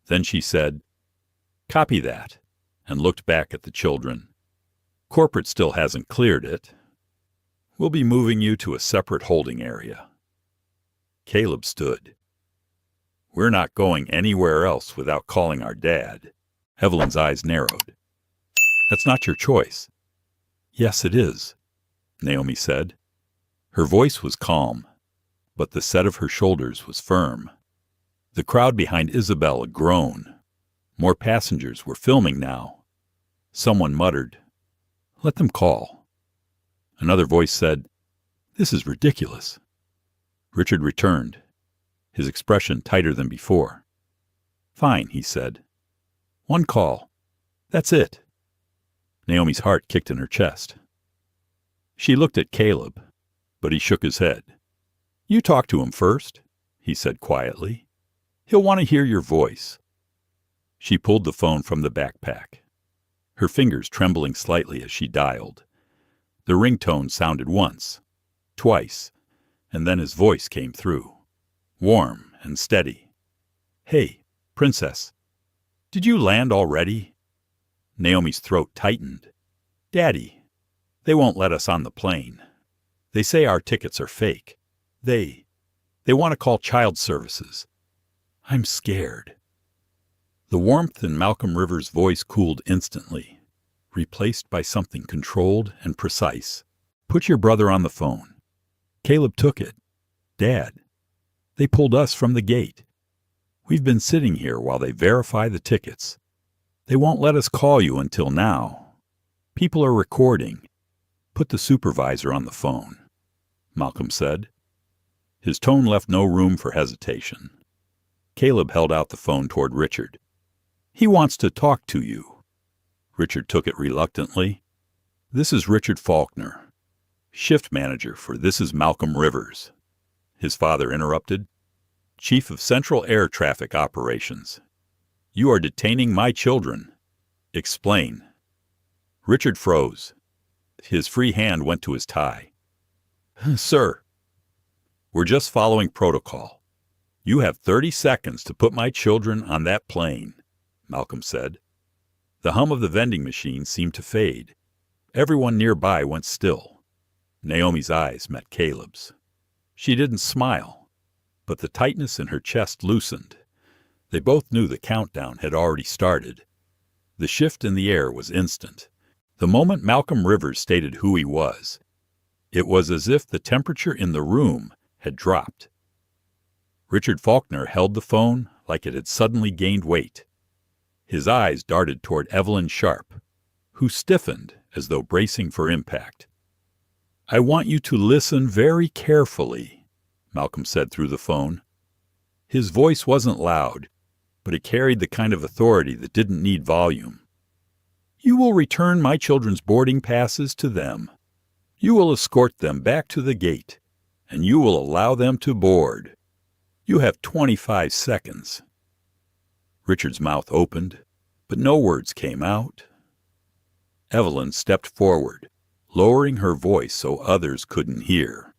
Speaker 1: Then she said, "Copy that," and looked back at the children. "Corporate still hasn't cleared it. We'll be moving you to a separate holding area." Caleb stood. "We're not going anywhere else without calling our dad." Evelyn's eyes narrowed. "That's not your choice." "Yes, it is," Naomi said. Her voice was calm, but the set of her shoulders was firm. The crowd behind Isabella groaned. More passengers were filming now. Someone muttered, "Let them call." Another voice said, "This is ridiculous." Richard returned, his expression tighter than before. "Fine," he said. "One call. That's it." Naomi's heart kicked in her chest. She looked at Caleb, but he shook his head. "You talk to him first," he said quietly. "He'll want to hear your voice." She pulled the phone from the backpack, her fingers trembling slightly as she dialed. The ringtone sounded once, twice, and then his voice came through, warm and steady. "Hey, Princess, did you land already?" Naomi's throat tightened. "Daddy, they won't let us on the plane. They say our tickets are fake. They want to call child services. I'm scared." The warmth in Malcolm Rivers' voice cooled instantly, replaced by something controlled and precise. "Put your brother on the phone." Caleb took it. "Dad, they pulled us from the gate. We've been sitting here while they verify the tickets. They won't let us call you until now. People are recording." "Put the supervisor on the phone," Malcolm said. His tone left no room for hesitation. Caleb held out the phone toward Richard. "He wants to talk to you." Richard took it reluctantly. "This is Richard Faulkner, shift manager for This is Malcolm Rivers." His father interrupted. "Chief of Central Air Traffic Operations. You are detaining my children. Explain." Richard froze. His free hand went to his tie. "Sir, we're just following protocol. You have 30 seconds to put my children on that plane," Malcolm said. The hum of the vending machine seemed to fade. Everyone nearby went still. Naomi's eyes met Caleb's. She didn't smile, but the tightness in her chest loosened. They both knew the countdown had already started. The shift in the air was instant. The moment Malcolm Rivers stated who he was, it was as if the temperature in the room had dropped. Richard Faulkner held the phone like it had suddenly gained weight. His eyes darted toward Evelyn Sharp, who stiffened as though bracing for impact. "I want you to listen very carefully," Malcolm said through the phone. His voice wasn't loud, but it carried the kind of authority that didn't need volume. "You will return my children's boarding passes to them. You will escort them back to the gate, and you will allow them to board. You have 25 seconds. Richard's mouth opened, but no words came out. Evelyn stepped forward, lowering her voice so others couldn't hear.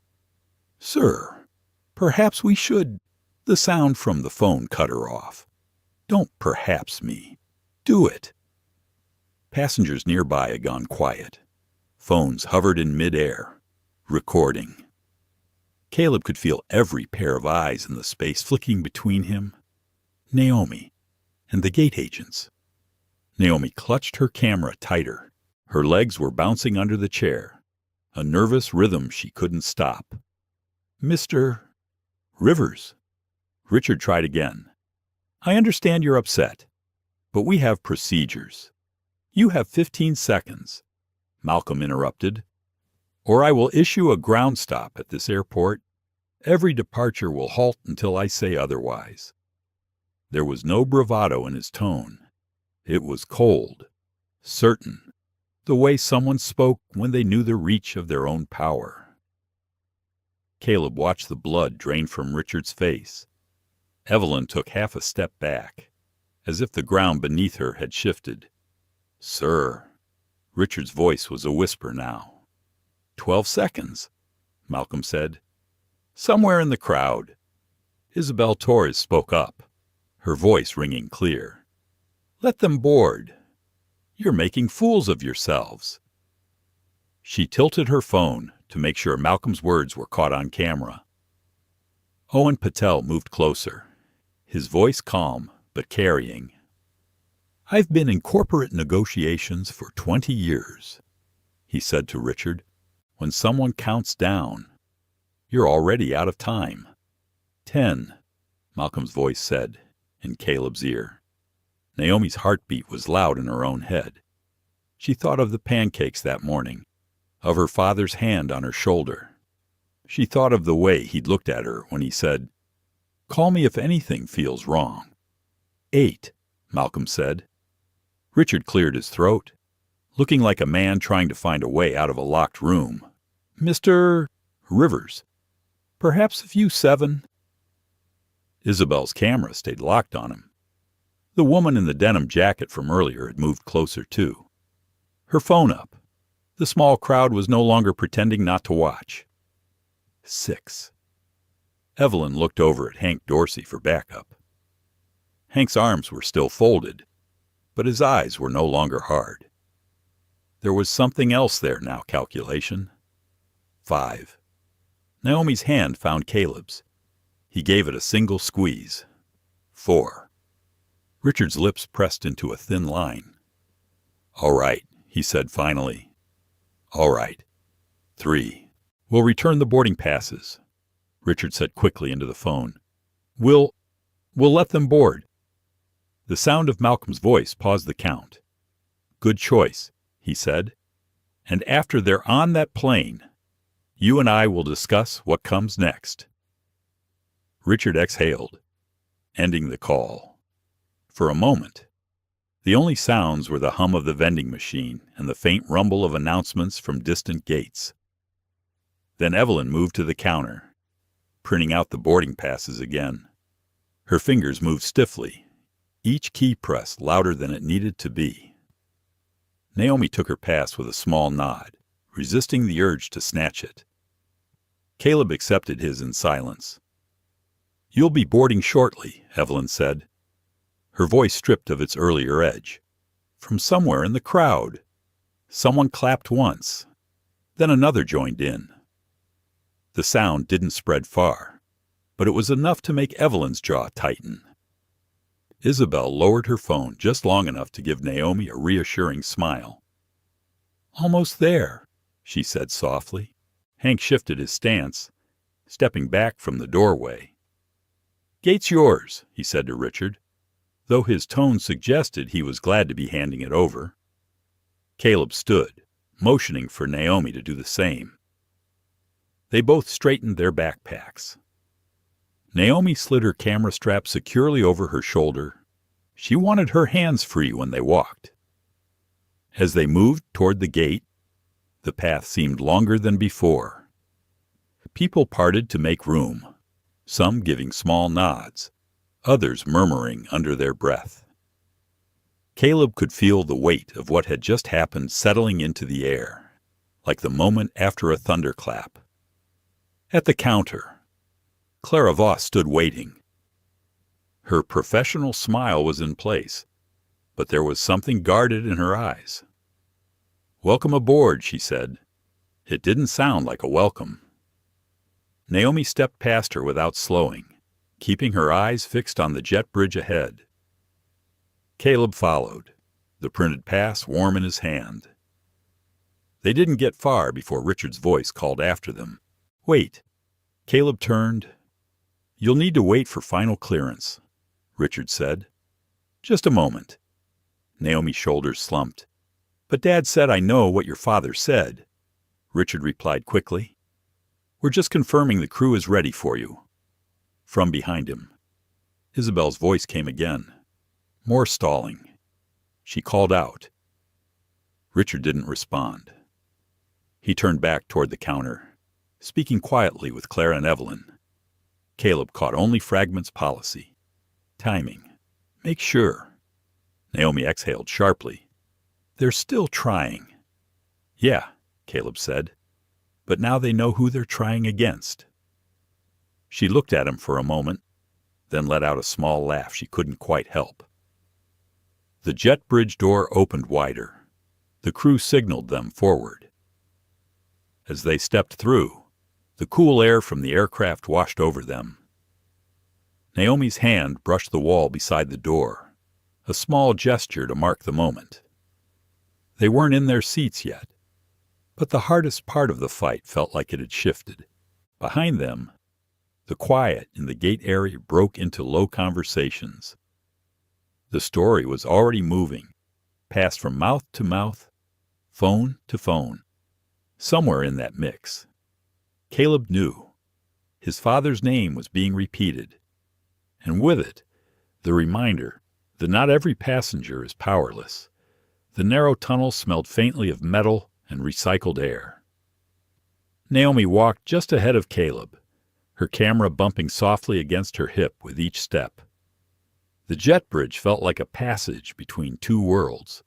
Speaker 1: "Sir, perhaps we should—" The sound from the phone cut her off. "Don't perhaps me. Do it." Passengers nearby had gone quiet. Phones hovered in midair, recording. Caleb could feel every pair of eyes in the space flicking between him, Naomi, and the gate agents. Naomi clutched her camera tighter. Her legs were bouncing under the chair, a nervous rhythm she couldn't stop. "Mr. Rivers." Richard tried again. "I understand you're upset, but we have procedures. You have 15 seconds, Malcolm interrupted, "or I will issue a ground stop at this airport. Every departure will halt until I say otherwise." There was no bravado in his tone. It was cold, certain, the way someone spoke when they knew the reach of their own power. Caleb watched the blood drain from Richard's face. Evelyn took half a step back, as if the ground beneath her had shifted. "Sir." Richard's voice was a whisper now. 12 seconds, Malcolm said. "Somewhere in the crowd." Isabel Torres spoke up, her voice ringing clear. "Let them board. You're making fools of yourselves." She tilted her phone to make sure Malcolm's words were caught on camera. Owen Patel moved closer, his voice calm but carrying. "I've been in corporate negotiations for 20 years, he said to Richard. "When someone counts down, you're already out of time." 10, Malcolm's voice said in Caleb's ear. Naomi's heartbeat was loud in her own head. She thought of the pancakes that morning, of her father's hand on her shoulder. She thought of the way he'd looked at her when he said, "Call me if anything feels wrong." 8, Malcolm said. Richard cleared his throat, looking like a man trying to find a way out of a locked room. "Mr. Rivers, perhaps if you 7. Isabel's camera stayed locked on him. The woman in the denim jacket from earlier had moved closer too, her phone up. The small crowd was no longer pretending not to watch. 6. Evelyn looked over at Hank Dorsey for backup. Hank's arms were still folded, but his eyes were no longer hard. There was something else there now, calculation. 5. Naomi's hand found Caleb's. He gave it a single squeeze. 4. Richard's lips pressed into a thin line. "All right," he said finally. "All right." 3. "We'll return the boarding passes," Richard said quickly into the phone. We'll let them board." The sound of Malcolm's voice paused the count. "Good choice," he said. "And after they're on that plane, you and I will discuss what comes next." Richard exhaled, ending the call. For a moment, the only sounds were the hum of the vending machine and the faint rumble of announcements from distant gates. Then Evelyn moved to the counter, printing out the boarding passes again. Her fingers moved stiffly, each key pressed louder than it needed to be. Naomi took her pass with a small nod, resisting the urge to snatch it. Caleb accepted his in silence. "You'll be boarding shortly," Evelyn said, her voice stripped of its earlier edge. From somewhere in the crowd, someone clapped once, then another joined in. The sound didn't spread far, but it was enough to make Evelyn's jaw tighten. Isabel lowered her phone just long enough to give Naomi a reassuring smile. "Almost there," she said softly. Hank shifted his stance, stepping back from the doorway. "Gate's yours," he said to Richard, though his tone suggested he was glad to be handing it over. Caleb stood, motioning for Naomi to do the same. They both straightened their backpacks. Naomi slid her camera strap securely over her shoulder. She wanted her hands free when they walked. As they moved toward the gate, the path seemed longer than before. People parted to make room, some giving small nods, others murmuring under their breath. Caleb could feel the weight of what had just happened settling into the air, like the moment after a thunderclap. At the counter, Clara Voss stood waiting. Her professional smile was in place, but there was something guarded in her eyes. "Welcome aboard," she said. It didn't sound like a welcome. Naomi stepped past her without slowing, keeping her eyes fixed on the jet bridge ahead. Caleb followed, the printed pass warm in his hand. They didn't get far before Richard's voice called after them. "Wait." Caleb turned. "You'll need to wait for final clearance," Richard said. "Just a moment." Naomi's shoulders slumped. "But Dad said I know what your father said," Richard replied quickly. "We're just confirming the crew is ready for you." From behind him, Isabel's voice came again. More stalling. She called out. Richard didn't respond. He turned back toward the counter, speaking quietly with Clara and Evelyn. Caleb caught only fragments policy. Timing. Make sure. Naomi exhaled sharply. "They're still trying." "Yeah," Caleb said. "But now they know who they're trying against." She looked at him for a moment, then let out a small laugh she couldn't quite help. The jet bridge door opened wider. The crew signaled them forward. As they stepped through, the cool air from the aircraft washed over them. Naomi's hand brushed the wall beside the door, a small gesture to mark the moment. They weren't in their seats yet, but the hardest part of the fight felt like it had shifted. Behind them, the quiet in the gate area broke into low conversations. The story was already moving, passed from mouth to mouth, phone to phone. Somewhere in that mix, Caleb knew his father's name was being repeated, and with it, the reminder that not every passenger is powerless. The narrow tunnel smelled faintly of metal and recycled air. Naomi walked just ahead of Caleb, her camera bumping softly against her hip with each step. The jet bridge felt like a passage between two worlds,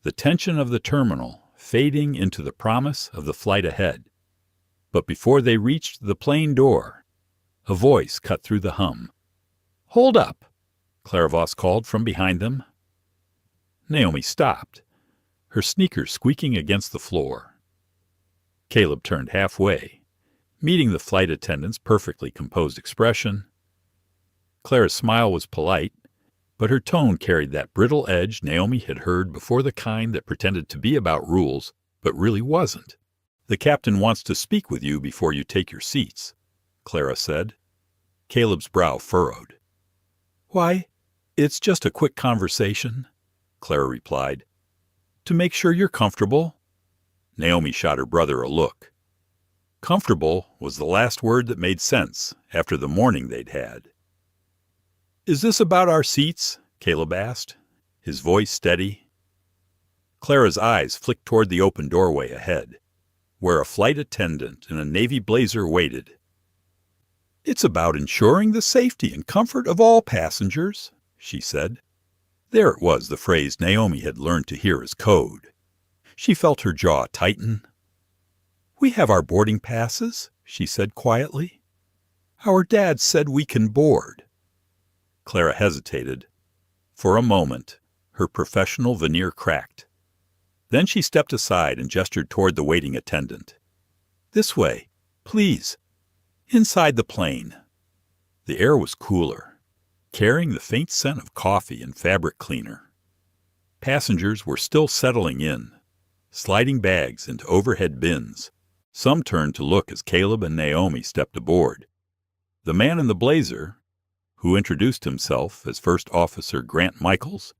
Speaker 1: the tension of the terminal fading into the promise of the flight ahead. But before they reached the plane door, a voice cut through the hum. "Hold up," Clairvoss called from behind them. Naomi stopped, her sneakers squeaking against the floor. Caleb turned halfway, meeting the flight attendant's perfectly composed expression. Clara's smile was polite, but her tone carried that brittle edge Naomi had heard before, the kind that pretended to be about rules, but really wasn't. "The captain wants to speak with you before you take your seats," Clara said. Caleb's brow furrowed. "Why, it's just a quick conversation," Clara replied. "To make sure you're comfortable." Naomi shot her brother a look. Comfortable was the last word that made sense after the morning they'd had. "Is this about our seats?" Caleb asked, his voice steady. Clara's eyes flicked toward the open doorway ahead, where a flight attendant in a navy blazer waited. "It's about ensuring the safety and comfort of all passengers," she said. There it was, the phrase Naomi had learned to hear as code. She felt her jaw tighten. "We have our boarding passes," she said quietly. "Our dad said we can board." Clara hesitated. For a moment, her professional veneer cracked. Then she stepped aside and gestured toward the waiting attendant. "This way, please. Inside the plane." The air was cooler, carrying the faint scent of coffee and fabric cleaner. Passengers were still settling in, sliding bags into overhead bins. Some turned to look as Caleb and Naomi stepped aboard. The man in the blazer, who introduced himself as First Officer Grant Michaels,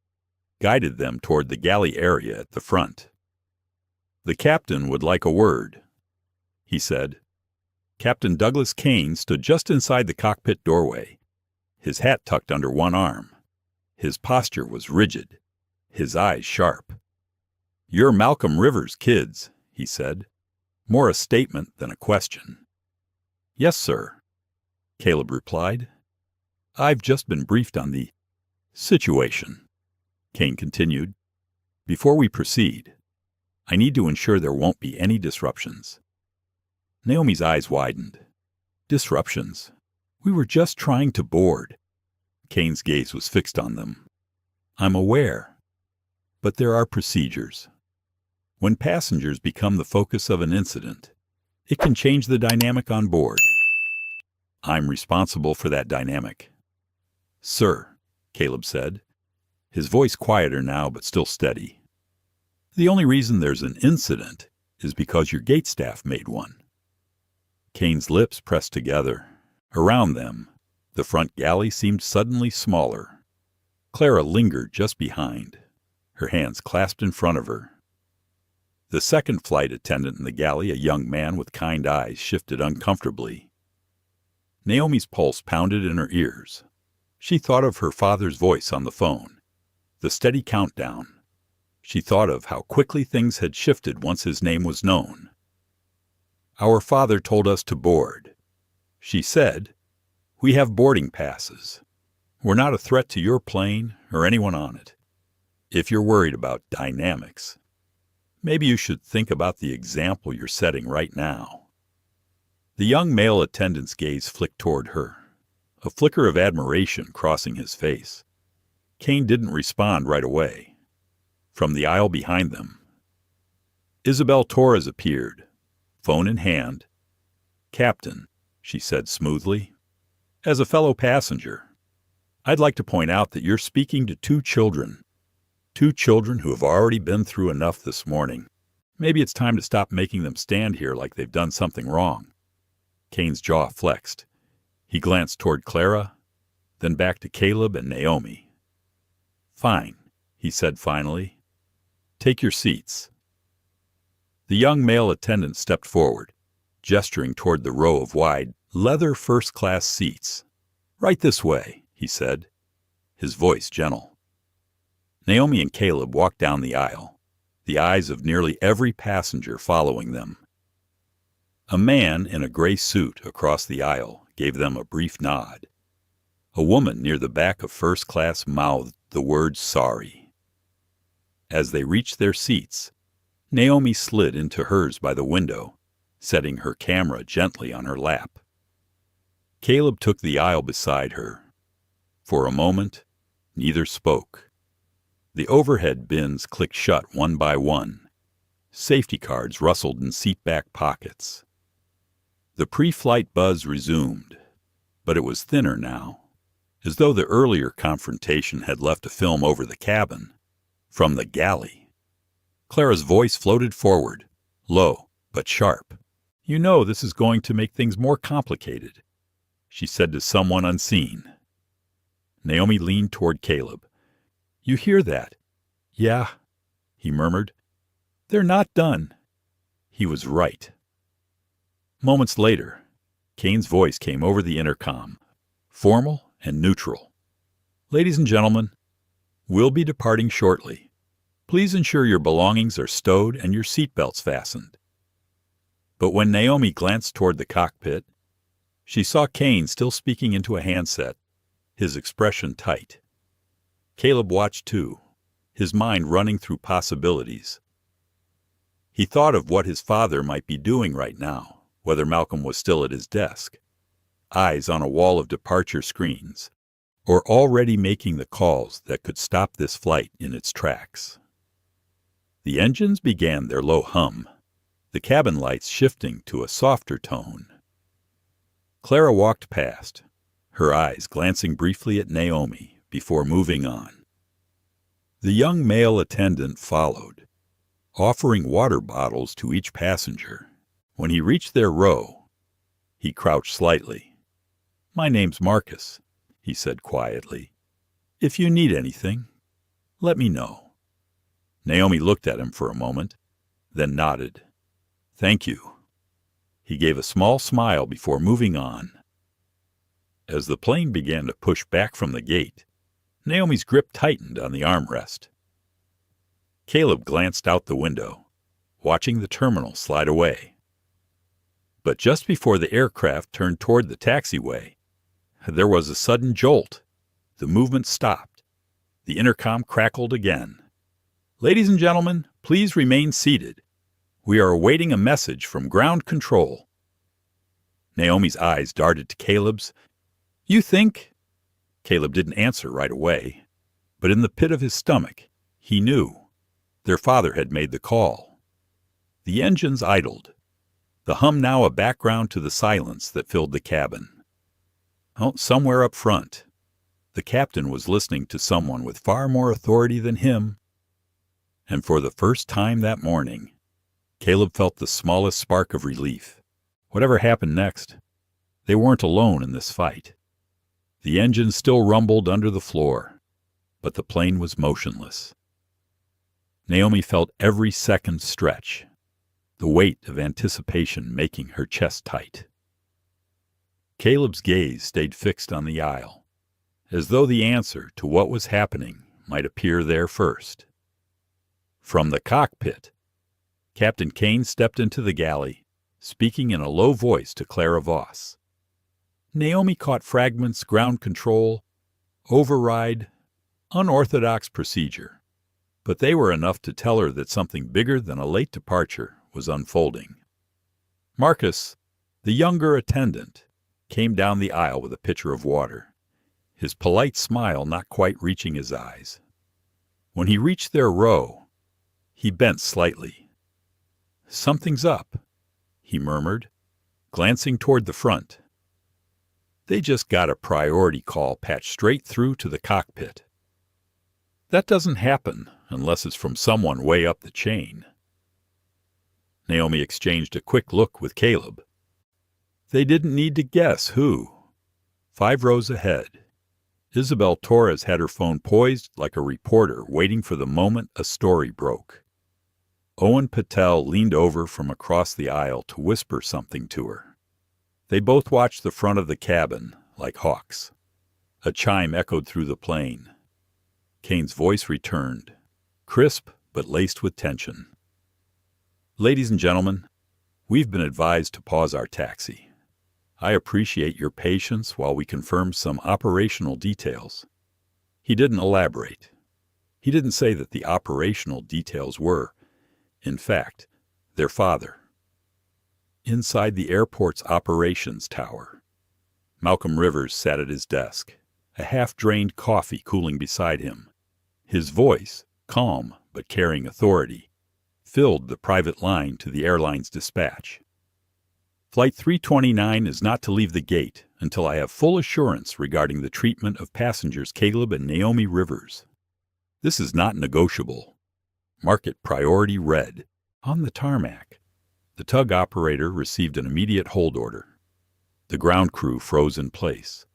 Speaker 1: guided them toward the galley area at the front. "The captain would like a word," he said. Captain Douglas Kane stood just inside the cockpit doorway, his hat tucked under one arm. His posture was rigid, his eyes sharp. "You're Malcolm Rivers' kids," he said, more a statement than a question. "Yes, sir," Caleb replied. "I've just been briefed on the situation," Kane continued. "Before we proceed, I need to ensure there won't be any disruptions." Naomi's eyes widened. "Disruptions? We were just trying to board." Kane's gaze was fixed on them. "I'm aware, but there are procedures. When passengers become the focus of an incident, it can change the dynamic on board. I'm responsible for that dynamic." "Sir," Caleb said, his voice quieter now but still steady. "The only reason there's an incident is because your gate staff made one." Kane's lips pressed together. Around them, the front galley seemed suddenly smaller. Clara lingered just behind, her hands clasped in front of her. The second flight attendant in the galley, a young man with kind eyes, shifted uncomfortably. Naomi's pulse pounded in her ears. She thought of her father's voice on the phone, the steady countdown. She thought of how quickly things had shifted once his name was known. "Our father told us to board," she said. "We have boarding passes. We're not a threat to your plane or anyone on it. If you're worried about dynamics, maybe you should think about the example you're setting right now." The young male attendant's gaze flicked toward her, a flicker of admiration crossing his face. Kane didn't respond right away. From the aisle behind them, Isabel Torres appeared, phone in hand. "Captain," she said smoothly, "as a fellow passenger, I'd like to point out that you're speaking to two children who have already been through enough this morning. Maybe it's time to stop making them stand here like they've done something wrong." Kane's jaw flexed. He glanced toward Clara, then back to Caleb and Naomi. "Fine," he said finally. "Take your seats." The young male attendant stepped forward, gesturing toward the row of wide, leather first-class seats. "Right this way," he said, his voice gentle. Naomi and Caleb walked down the aisle, the eyes of nearly every passenger following them. A man in a gray suit across the aisle gave them a brief nod. A woman near the back of first class mouthed the word "sorry." As they reached their seats, Naomi slid into hers by the window, setting her camera gently on her lap. Caleb took the aisle beside her. For a moment, neither spoke. The overhead bins clicked shut one by one. Safety cards rustled in seat-back pockets. The pre-flight buzz resumed, but it was thinner now, as though the earlier confrontation had left a film over the cabin. From the galley, Clara's voice floated forward, low but sharp. "You know this is going to make things more complicated," she said to someone unseen. Naomi leaned toward Caleb. "You hear that?" "Yeah," he murmured. "They're not done." He was right. Moments later, Kane's voice came over the intercom, formal and neutral. "Ladies and gentlemen, we'll be departing shortly. Please ensure your belongings are stowed and your seatbelts fastened." But when Naomi glanced toward the cockpit, she saw Kane still speaking into a handset, his expression tight. Caleb watched too, his mind running through possibilities. He thought of what his father might be doing right now, whether Malcolm was still at his desk, eyes on a wall of departure screens, or already making the calls that could stop this flight in its tracks. The engines began their low hum, the cabin lights shifting to a softer tone. Clara walked past, her eyes glancing briefly at Naomi before moving on. The young male attendant followed, offering water bottles to each passenger. When he reached their row, he crouched slightly. "My name's Marcus," he said quietly. "If you need anything, let me know." Naomi looked at him for a moment, then nodded. "Thank you." He gave a small smile before moving on. As the plane began to push back from the gate, Naomi's grip tightened on the armrest. Caleb glanced out the window, watching the terminal slide away. But just before the aircraft turned toward the taxiway, there was a sudden jolt. The movement stopped. The intercom crackled again. "Ladies and gentlemen, please remain seated. We are awaiting a message from ground control." Naomi's eyes darted to Caleb's. "You think?" Caleb didn't answer right away, but in the pit of his stomach, he knew. Their father had made the call. The engines idled, the hum now a background to the silence that filled the cabin. Somewhere up front, the captain was listening to someone with far more authority than him. And for the first time that morning, Caleb felt the smallest spark of relief. Whatever happened next, they weren't alone in this fight. The engine still rumbled under the floor, but the plane was motionless. Naomi felt every second stretch, the weight of anticipation making her chest tight. Caleb's gaze stayed fixed on the aisle, as though the answer to what was happening might appear there first. From the cockpit, Captain Kane stepped into the galley, speaking in a low voice to Clara Voss. Naomi caught fragments: ground control, override, unorthodox procedure. But they were enough to tell her that something bigger than a late departure was unfolding. Marcus, the younger attendant, came down the aisle with a pitcher of water, his polite smile not quite reaching his eyes. When he reached their row, he bent slightly. "Something's up," he murmured, glancing toward the front. "They just got a priority call patched straight through to the cockpit. That doesn't happen unless it's from someone way up the chain." Naomi exchanged a quick look with Caleb. They didn't need to guess who. 5 rows ahead, Isabel Torres had her phone poised like a reporter waiting for the moment a story broke. Owen Patel leaned over from across the aisle to whisper something to her. They both watched the front of the cabin like hawks. A chime echoed through the plane. Kane's voice returned, crisp but laced with tension. "Ladies and gentlemen, we've been advised to pause our taxi. I appreciate your patience while we confirm some operational details." He didn't elaborate. He didn't say that the operational details were, in fact, their father. Inside the airport's operations tower, Malcolm Rivers sat at his desk, a half-drained coffee cooling beside him. His voice, calm but carrying authority, filled the private line to the airline's dispatch. "Flight 329 is not to leave the gate until I have full assurance regarding the treatment of passengers Caleb and Naomi Rivers. This is not negotiable. Mark it priority red." On the tarmac, the tug operator received an immediate hold order. The ground crew froze in place,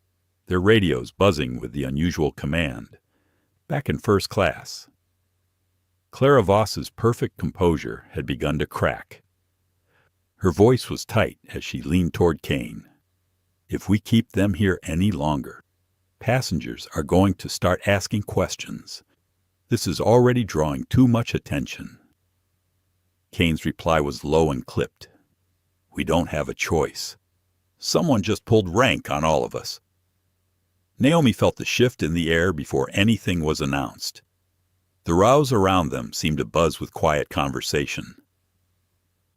Speaker 1: their radios buzzing with the unusual command, "Back in first class." Clara Voss's perfect composure had begun to crack. Her voice was tight as she leaned toward Kane. "If we keep them here any longer, passengers are going to start asking questions. This is already drawing too much attention." Kane's reply was low and clipped. "We don't have a choice. Someone just pulled rank on all of us." Naomi felt the shift in the air before anything was announced. The rows around them seemed to buzz with quiet conversation.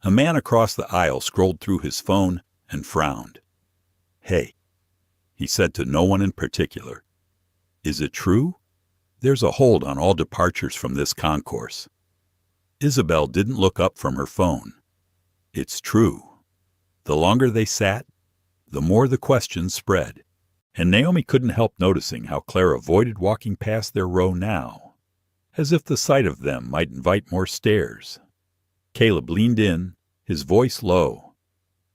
Speaker 1: A man across the aisle scrolled through his phone and frowned. "Hey," he said to no one in particular, "is it true? There's a hold on all departures from this concourse." Isabel didn't look up from her phone. "It's true." The longer they sat, the more the questions spread, and Naomi couldn't help noticing how Claire avoided walking past their row now, as if the sight of them might invite more stares. Caleb leaned in, his voice low.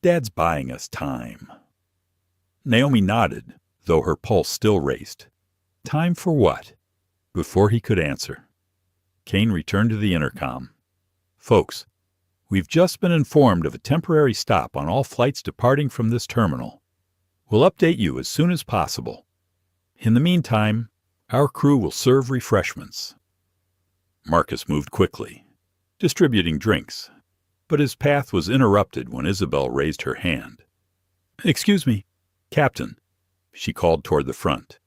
Speaker 1: "Dad's buying us time." Naomi nodded, though her pulse still raced. "Time for what?" Before he could answer, Kane returned to the intercom. "Folks, we've just been informed of a temporary stop on all flights departing from this terminal. We'll update you as soon as possible. In the meantime, our crew will serve refreshments." Marcus moved quickly, distributing drinks, but his path was interrupted when Isabel raised her hand. "Excuse me, Captain," she called toward the front.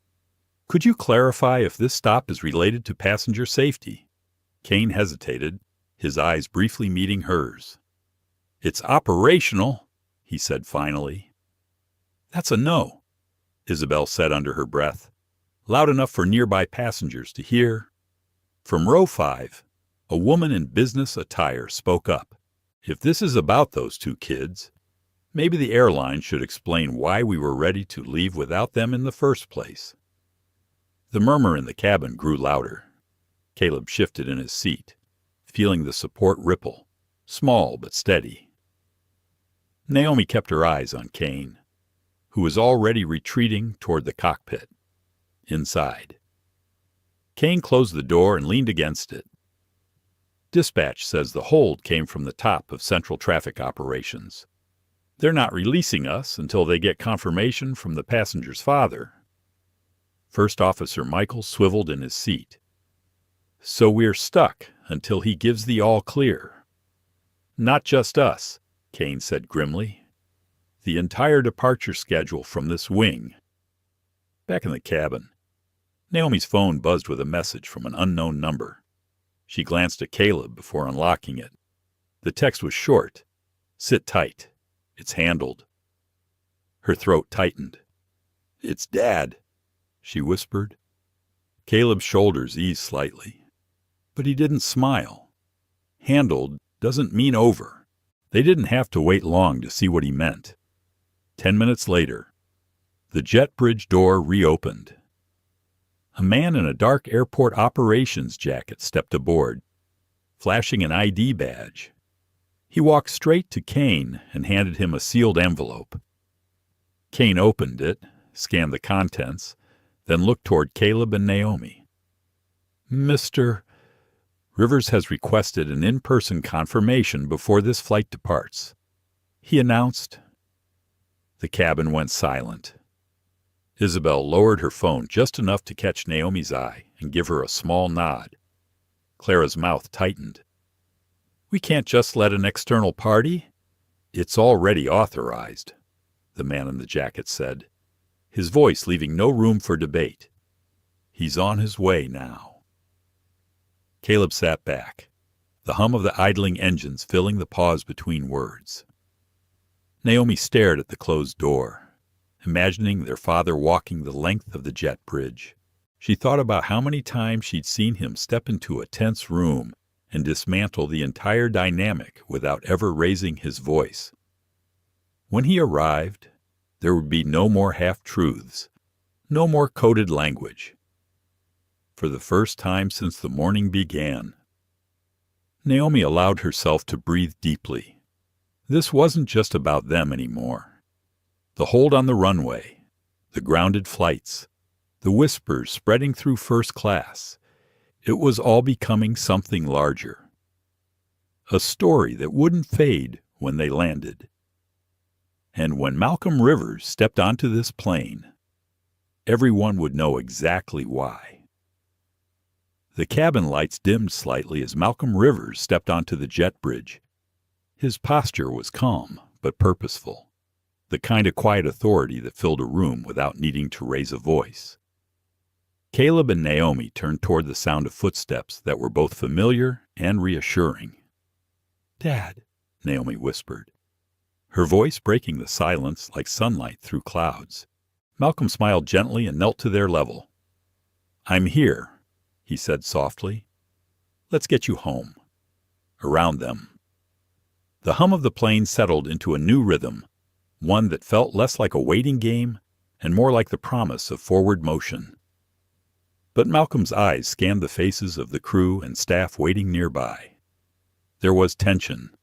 Speaker 1: "Could you clarify if this stop is related to passenger safety?" Kane hesitated, his eyes briefly meeting hers. "It's operational," he said finally. "That's a no," Isabel said under her breath, loud enough for nearby passengers to hear. From row 5, a woman in business attire spoke up. "If this is about those 2 kids, maybe the airline should explain why we were ready to leave without them in the first place." The murmur in the cabin grew louder. Caleb shifted in his seat, feeling the support ripple, small but steady. Naomi kept her eyes on Kane, who was already retreating toward the cockpit. Inside, Kane closed the door and leaned against it. "Dispatch says the hold came from the top of Central Traffic Operations. They're not releasing us until they get confirmation from the passenger's father." First Officer Michael swiveled in his seat. "So we're stuck until he gives the all-clear." "Not just us," Kane said grimly. "The entire departure schedule from this wing." Back in the cabin, Naomi's phone buzzed with a message from an unknown number. She glanced at Caleb before unlocking it. The text was short. "Sit tight. It's handled." Her throat tightened. "It's Dad," she whispered. Caleb's shoulders eased slightly, but he didn't smile. Handled doesn't mean over. They didn't have to wait long to see what he meant. 10 minutes later, the jet bridge door reopened. A man in a dark airport operations jacket stepped aboard, flashing an ID badge. He walked straight to Kane and handed him a sealed envelope. Kane opened it, scanned the contents, then looked toward Caleb and Naomi. "Mr. Rivers has requested an in-person confirmation before this flight departs," he announced. The cabin went silent. Isabel lowered her phone just enough to catch Naomi's eye and give her a small nod. Clara's mouth tightened. "We can't just let an external party." "It's already authorized," the man in the jacket said, his voice leaving no room for debate. "He's on his way now." Caleb sat back, the hum of the idling engines filling the pause between words. Naomi stared at the closed door, imagining their father walking the length of the jet bridge. She thought about how many times she'd seen him step into a tense room and dismantle the entire dynamic without ever raising his voice. When he arrived, there would be no more half-truths, no more coded language. For the first time since the morning began, Naomi allowed herself to breathe deeply. This wasn't just about them anymore. The hold on the runway, the grounded flights, the whispers spreading through first class, it was all becoming something larger. A story that wouldn't fade when they landed. And when Malcolm Rivers stepped onto this plane, everyone would know exactly why. The cabin lights dimmed slightly as Malcolm Rivers stepped onto the jet bridge. His posture was calm but purposeful, the kind of quiet authority that filled a room without needing to raise a voice. Caleb and Naomi turned toward the sound of footsteps that were both familiar and reassuring. "Dad," Naomi whispered, her voice breaking the silence like sunlight through clouds. Malcolm smiled gently and knelt to their level. "I'm here," he said softly. "Let's get you home." Around them, the hum of the plane settled into a new rhythm, one that felt less like a waiting game and more like the promise of forward motion. But Malcolm's eyes scanned the faces of the crew and staff waiting nearby. There was tension,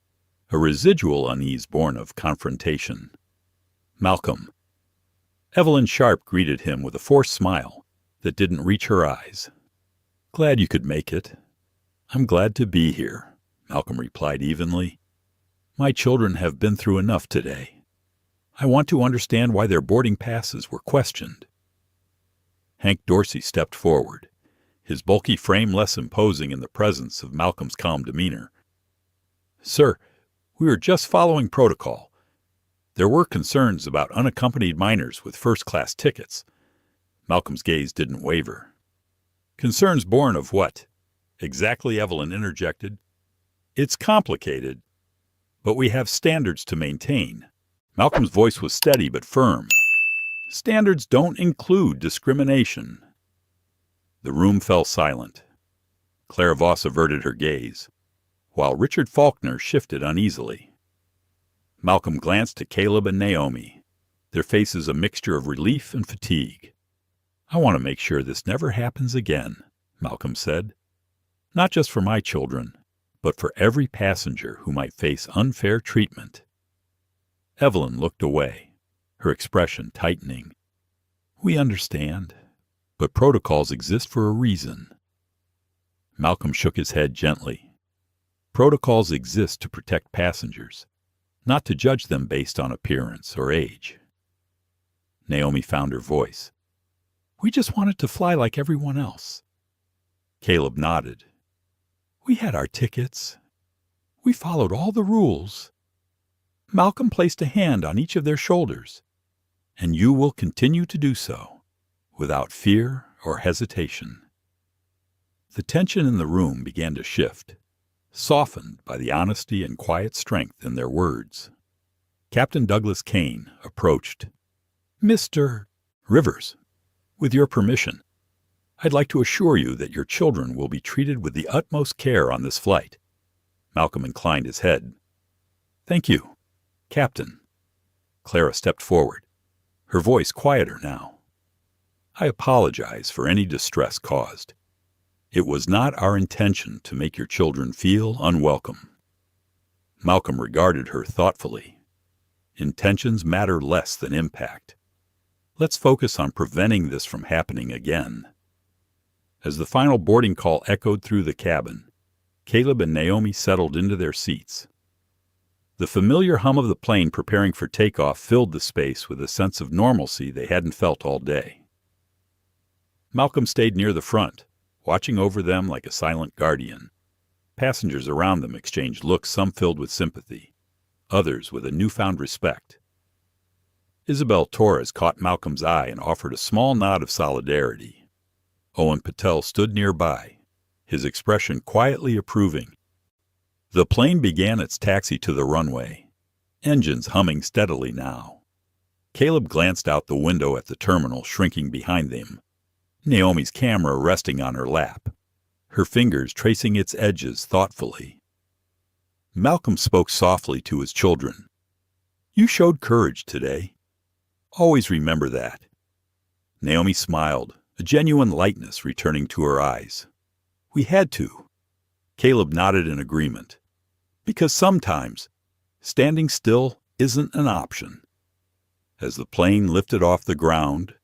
Speaker 1: a residual unease born of confrontation. "Malcolm." Evelyn Sharp greeted him with a forced smile that didn't reach her eyes. "Glad you could make it." "I'm glad to be here," Malcolm replied evenly. "My children have been through enough today. I want to understand why their boarding passes were questioned." Hank Dorsey stepped forward, his bulky frame less imposing in the presence of Malcolm's calm demeanor. "Sir, we were just following protocol. There were concerns about unaccompanied minors with first-class tickets." Malcolm's gaze didn't waver. "Concerns born of what?" Exactly, Evelyn interjected. "It's complicated, but we have standards to maintain." Malcolm's voice was steady but firm. "Standards don't include discrimination." The room fell silent. Clara Voss averted her gaze, while Richard Faulkner shifted uneasily. Malcolm glanced at Caleb and Naomi, their faces a mixture of relief and fatigue. "I want to make sure this never happens again," Malcolm said. "Not just for my children, but for every passenger who might face unfair treatment." Evelyn looked away, her expression tightening. "We understand, but protocols exist for a reason." Malcolm shook his head gently. "Protocols exist to protect passengers, not to judge them based on appearance or age." Naomi found her voice. "We just wanted to fly like everyone else." Caleb nodded. "We had our tickets. We followed all the rules." Malcolm placed a hand on each of their shoulders. "And you will continue to do so, without fear or hesitation." The tension in the room began to shift, softened by the honesty and quiet strength in their words. Captain Douglas Kane approached, Mr. Rivers, with your permission, I'd like to assure you that your children will be treated with the utmost care on this flight. Malcolm inclined his head. Thank you, Captain. Clara stepped forward, her voice quieter now. I apologize for any distress caused. It was not our intention to make your children feel unwelcome. Malcolm regarded her thoughtfully. Intentions matter less than impact. Let's focus on preventing this from happening again. As the final boarding call echoed through the cabin, Caleb and Naomi settled into their seats. The familiar hum of the plane preparing for takeoff filled the space with a sense of normalcy they hadn't felt all day. Malcolm stayed near the front, watching over them like a silent guardian. Passengers around them exchanged looks, some filled with sympathy, others with a newfound respect. Isabel Torres caught Malcolm's eye and offered a small nod of solidarity. Owen Patel stood nearby, his expression quietly approving. The plane began its taxi to the runway, engines humming steadily now. Caleb glanced out the window at the terminal, shrinking behind them, Naomi's camera resting on her lap, her fingers tracing its edges thoughtfully. Malcolm spoke softly to his children. You showed courage today. Always remember that. Naomi smiled, a genuine lightness returning to her eyes. We had to. Caleb nodded in agreement. Because sometimes, standing still isn't an option. As the plane lifted off the ground,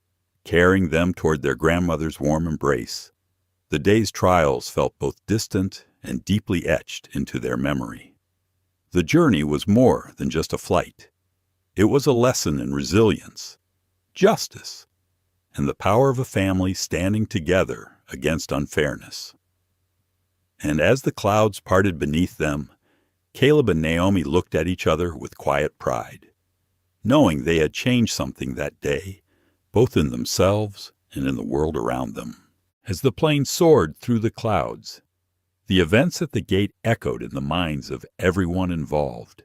Speaker 1: carrying them toward their grandmother's warm embrace, the day's trials felt both distant and deeply etched into their memory. The journey was more than just a flight. It was a lesson in resilience, justice, and the power of a family standing together against unfairness. And as the clouds parted beneath them, Caleb and Naomi looked at each other with quiet pride, knowing they had changed something that day, both in themselves and in the world around them. As the plane soared through the clouds, the events at the gate echoed in the minds of everyone involved.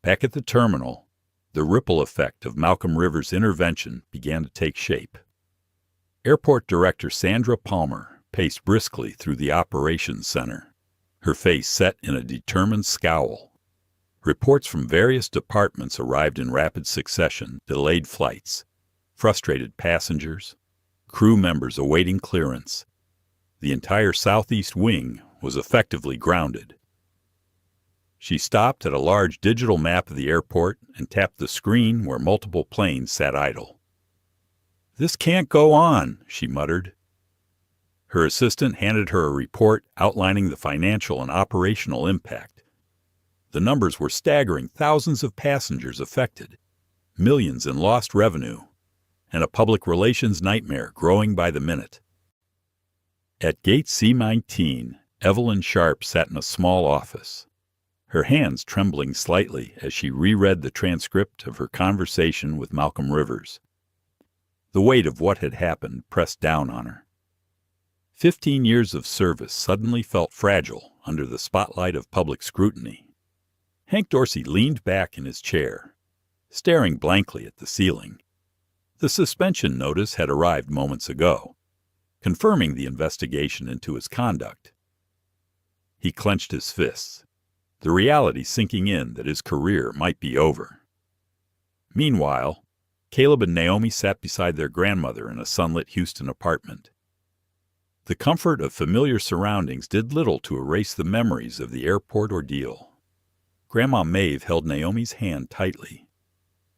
Speaker 1: Back at the terminal, the ripple effect of Malcolm Rivers' intervention began to take shape. Airport Director Sandra Palmer paced briskly through the operations center, her face set in a determined scowl. Reports from various departments arrived in rapid succession: delayed flights, frustrated passengers, crew members awaiting clearance. The entire southeast wing was effectively grounded. She stopped at a large digital map of the airport and tapped the screen where multiple planes sat idle. "This can't go on," she muttered. Her assistant handed her a report outlining the financial and operational impact. The numbers were staggering: thousands of passengers affected, millions in lost revenue, and a public relations nightmare growing by the minute. At gate C-19, Evelyn Sharp sat in a small office, her hands trembling slightly as she reread the transcript of her conversation with Malcolm Rivers. The weight of what had happened pressed down on her. 15 years of service suddenly felt fragile under the spotlight of public scrutiny. Hank Dorsey leaned back in his chair, staring blankly at the ceiling. The suspension notice had arrived moments ago, confirming the investigation into his conduct. He clenched his fists, the reality sinking in that his career might be over. Meanwhile, Caleb and Naomi sat beside their grandmother in a sunlit Houston apartment. The comfort of familiar surroundings did little to erase the memories of the airport ordeal. Grandma Maeve held Naomi's hand tightly.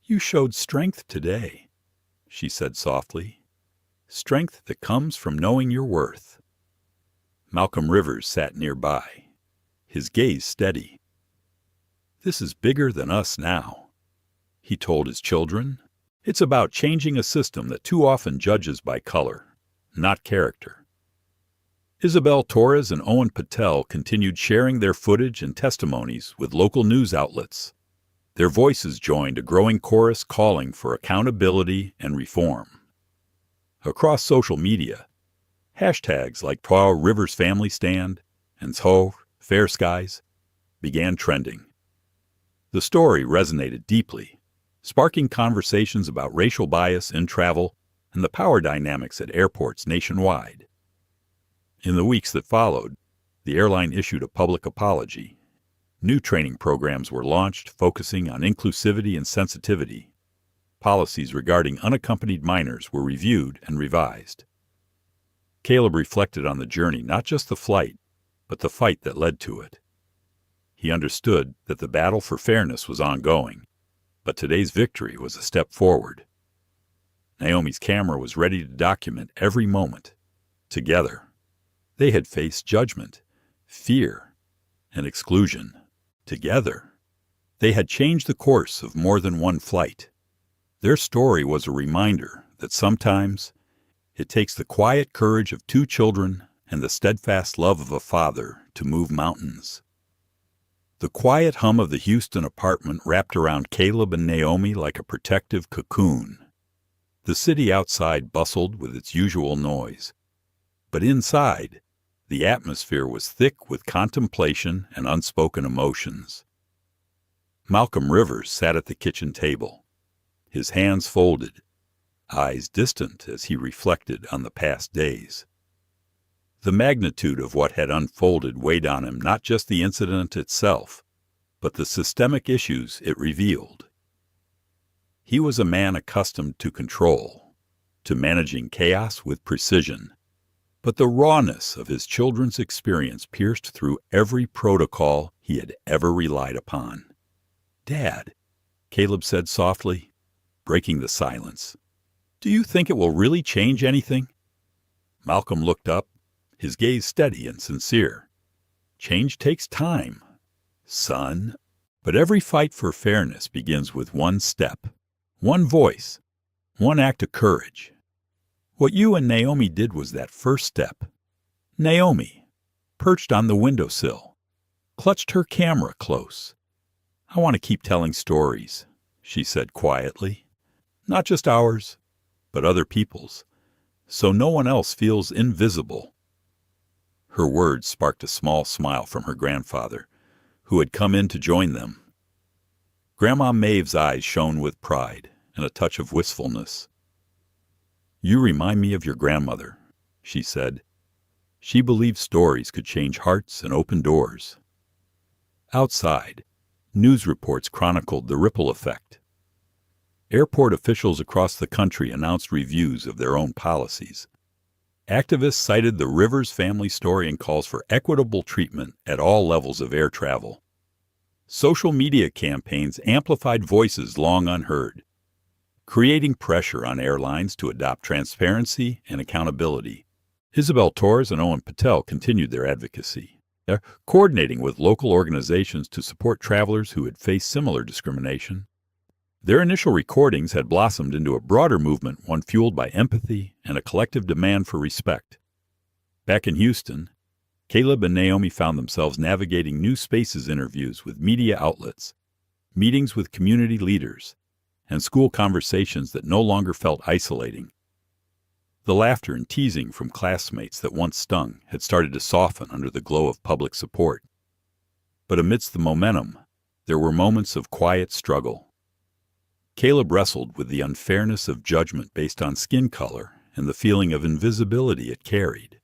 Speaker 1: "You showed strength today," she said softly. "Strength that comes from knowing your worth." Malcolm Rivers sat nearby, his gaze steady. "This is bigger than us now," he told his children. "It's about changing a system that too often judges by color, not character." Isabel Torres and Owen Patel continued sharing their footage and testimonies with local news outlets. Their voices joined a growing chorus calling for accountability and reform. Across social media, hashtags like Twa Rivers Family Stand and Tho Fair Skies began trending. The story resonated deeply, sparking conversations about racial bias in travel and the power dynamics at airports nationwide. In the weeks that followed, the airline issued a public apology. New training programs were launched focusing on inclusivity and sensitivity. Policies regarding unaccompanied minors were reviewed and revised. Caleb reflected on the journey, not just the flight, but the fight that led to it. He understood that the battle for fairness was ongoing, but today's victory was a step forward. Naomi's camera was ready to document every moment. Together, they had faced judgment, fear, and exclusion. Together, they had changed the course of more than one flight. Their story was a reminder that sometimes it takes the quiet courage of two children and the steadfast love of a father to move mountains. The quiet hum of the Houston apartment wrapped around Caleb and Naomi like a protective cocoon. The city outside bustled with its usual noise, but inside, the atmosphere was thick with contemplation and unspoken emotions. Malcolm Rivers sat at the kitchen table, his hands folded, eyes distant as he reflected on the past days. The magnitude of what had unfolded weighed on him, not just the incident itself, but the systemic issues it revealed. He was a man accustomed to control, to managing chaos with precision, but the rawness of his children's experience pierced through every protocol he had ever relied upon. "Dad," Caleb said softly, breaking the silence, "do you think it will really change anything?" Malcolm looked up, his gaze steady and sincere. "Change takes time, son, but every fight for fairness begins with one step, one voice, one act of courage. What you and Naomi did was that first step." Naomi, perched on the windowsill, clutched her camera close. "I want to keep telling stories," she said quietly. "Not just ours, but other people's, so no one else feels invisible." Her words sparked a small smile from her grandfather, who had come in to join them. Grandma Maeve's eyes shone with pride and a touch of wistfulness. "You remind me of your grandmother," she said. "She believed stories could change hearts and open doors." Outside, news reports chronicled the ripple effect. Airport officials across the country announced reviews of their own policies. Activists cited the Rivers family story and calls for equitable treatment at all levels of air travel. Social media campaigns amplified voices long unheard, creating pressure on airlines to adopt transparency and accountability. Isabel Torres and Owen Patel continued their advocacy, coordinating with local organizations to support travelers who had faced similar discrimination. Their initial recordings had blossomed into a broader movement, one fueled by empathy and a collective demand for respect. Back in Houston, Caleb and Naomi found themselves navigating new spaces interviews with media outlets, meetings with community leaders, and school conversations that no longer felt isolating. The laughter and teasing from classmates that once stung had started to soften under the glow of public support. But amidst the momentum, there were moments of quiet struggle. Caleb wrestled with the unfairness of judgment based on skin color and the feeling of invisibility it carried.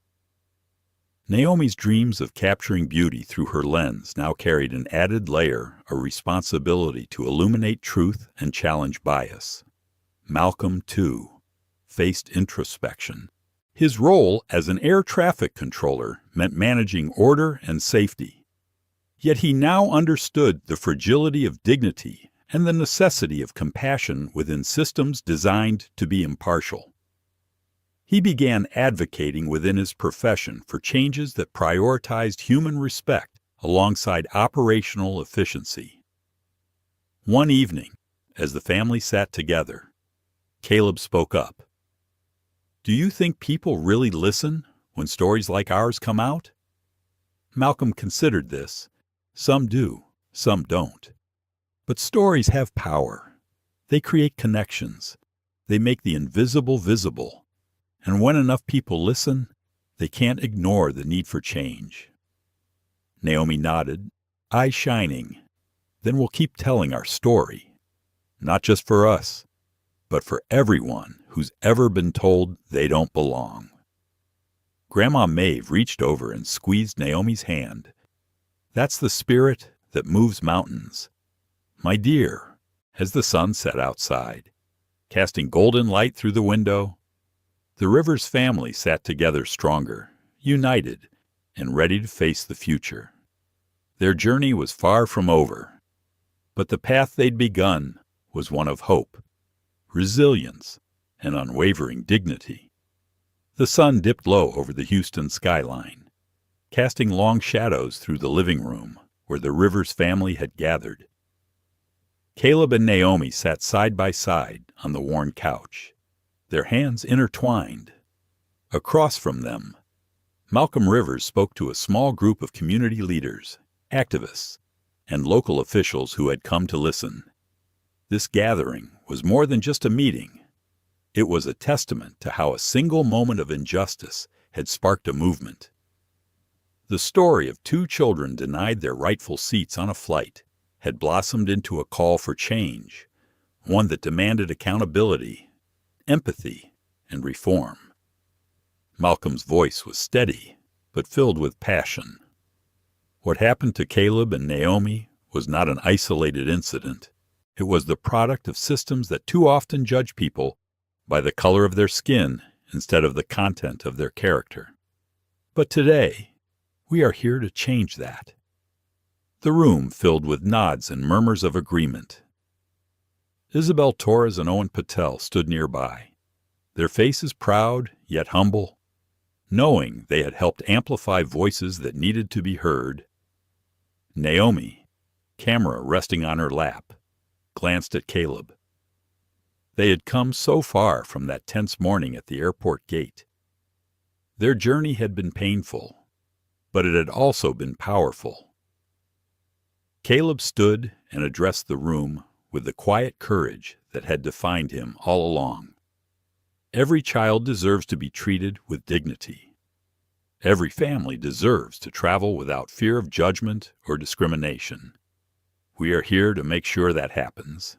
Speaker 1: Naomi's dreams of capturing beauty through her lens now carried an added layer of responsibility to illuminate truth and challenge bias. Malcolm, too, faced introspection. His role as an air traffic controller meant managing order and safety. Yet he now understood the fragility of dignity and the necessity of compassion within systems designed to be impartial. He began advocating within his profession for changes that prioritized human respect alongside operational efficiency. One evening, as the family sat together, Caleb spoke up. "Do you think people really listen when stories like ours come out?" Malcolm considered this. Some do, some don't. But stories have power. They create connections. They make the invisible visible. And when enough people listen, they can't ignore the need for change. Naomi nodded, eyes shining. "Then we'll keep telling our story." not just for us, but for everyone who's ever been told they don't belong. Grandma Maeve reached over and squeezed Naomi's hand. That's the spirit that moves mountains. My dear, as the sun set outside, casting golden light through the window, the Rivers family sat together stronger, united, and ready to face the future. Their journey was far from over, but the path they'd begun was one of hope, resilience, and unwavering dignity. The sun dipped low over the Houston skyline, casting long shadows through the living room where the Rivers family had gathered. Caleb and Naomi sat side by side on the worn couch, their hands intertwined. Across from them, Malcolm Rivers spoke to a small group of community leaders, activists, and local officials who had come to listen. This gathering was more than just a meeting. It was a testament to how a single moment of injustice had sparked a movement. The story of two children denied their rightful seats on a flight had blossomed into a call for change, one that demanded accountability, empathy, and reform. Malcolm's voice was steady, but filled with passion. What happened to Caleb and Naomi was not an isolated incident. It was the product of systems that too often judge people by the color of their skin instead of the content of their character. But today, we are here to change that. The room filled with nods and murmurs of agreement. Isabel Torres and Owen Patel stood nearby, their faces proud yet humble, knowing they had helped amplify voices that needed to be heard. Naomi, camera resting on her lap, glanced at Caleb. They had come so far from that tense morning at the airport gate. Their journey had been painful, but it had also been powerful. Caleb stood and addressed the room with the quiet courage that had defined him all along. Every child deserves to be treated with dignity. Every family deserves to travel without fear of judgment or discrimination. We are here to make sure that happens.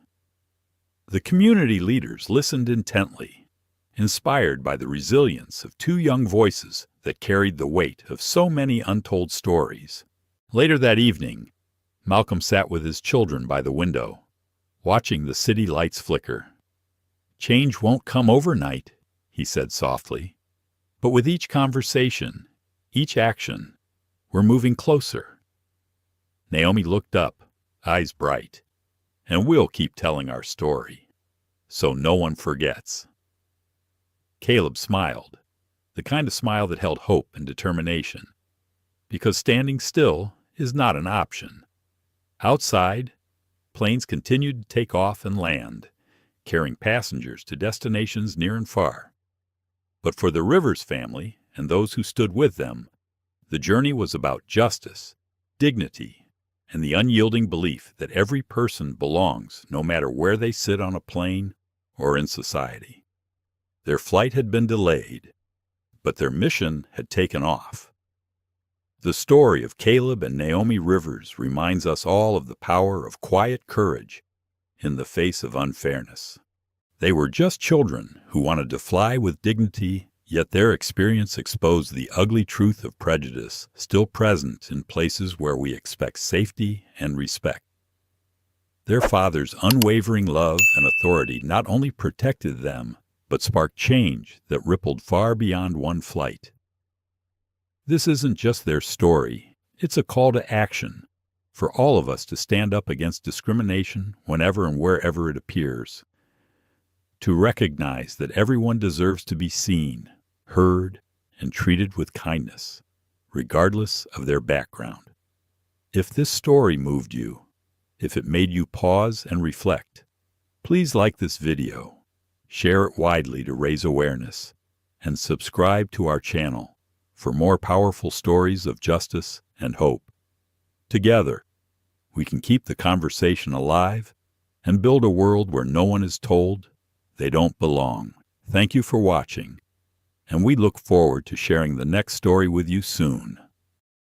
Speaker 1: The community leaders listened intently, inspired by the resilience of two young voices that carried the weight of so many untold stories. Later that evening, Malcolm sat with his children by the window, watching the city lights flicker. Change won't come overnight, he said softly, but with each conversation, each action, we're moving closer. Naomi looked up, eyes bright, and we'll keep telling our story, so no one forgets. Caleb smiled, the kind of smile that held hope and determination, because standing still is not an option. Outside, planes continued to take off and land, carrying passengers to destinations near and far. But for the Rivers family and those who stood with them, the journey was about justice, dignity, and the unyielding belief that every person belongs no matter where they sit on a plane or in society. Their flight had been delayed, but their mission had taken off. The story of Caleb and Naomi Rivers reminds us all of the power of quiet courage in the face of unfairness. They were just children who wanted to fly with dignity, yet their experience exposed the ugly truth of prejudice still present in places where we expect safety and respect. Their father's unwavering love and authority not only protected them, but sparked change that rippled far beyond one flight. This isn't just their story, it's a call to action for all of us to stand up against discrimination whenever and wherever it appears, to recognize that everyone deserves to be seen, heard, and treated with kindness, regardless of their background. If this story moved you, if it made you pause and reflect, please like this video, share it widely to raise awareness, and subscribe to our channel for more powerful stories of justice and hope. Together, we can keep the conversation alive and build a world where no one is told they don't belong. Thank you for watching, and we look forward to sharing the next story with you soon.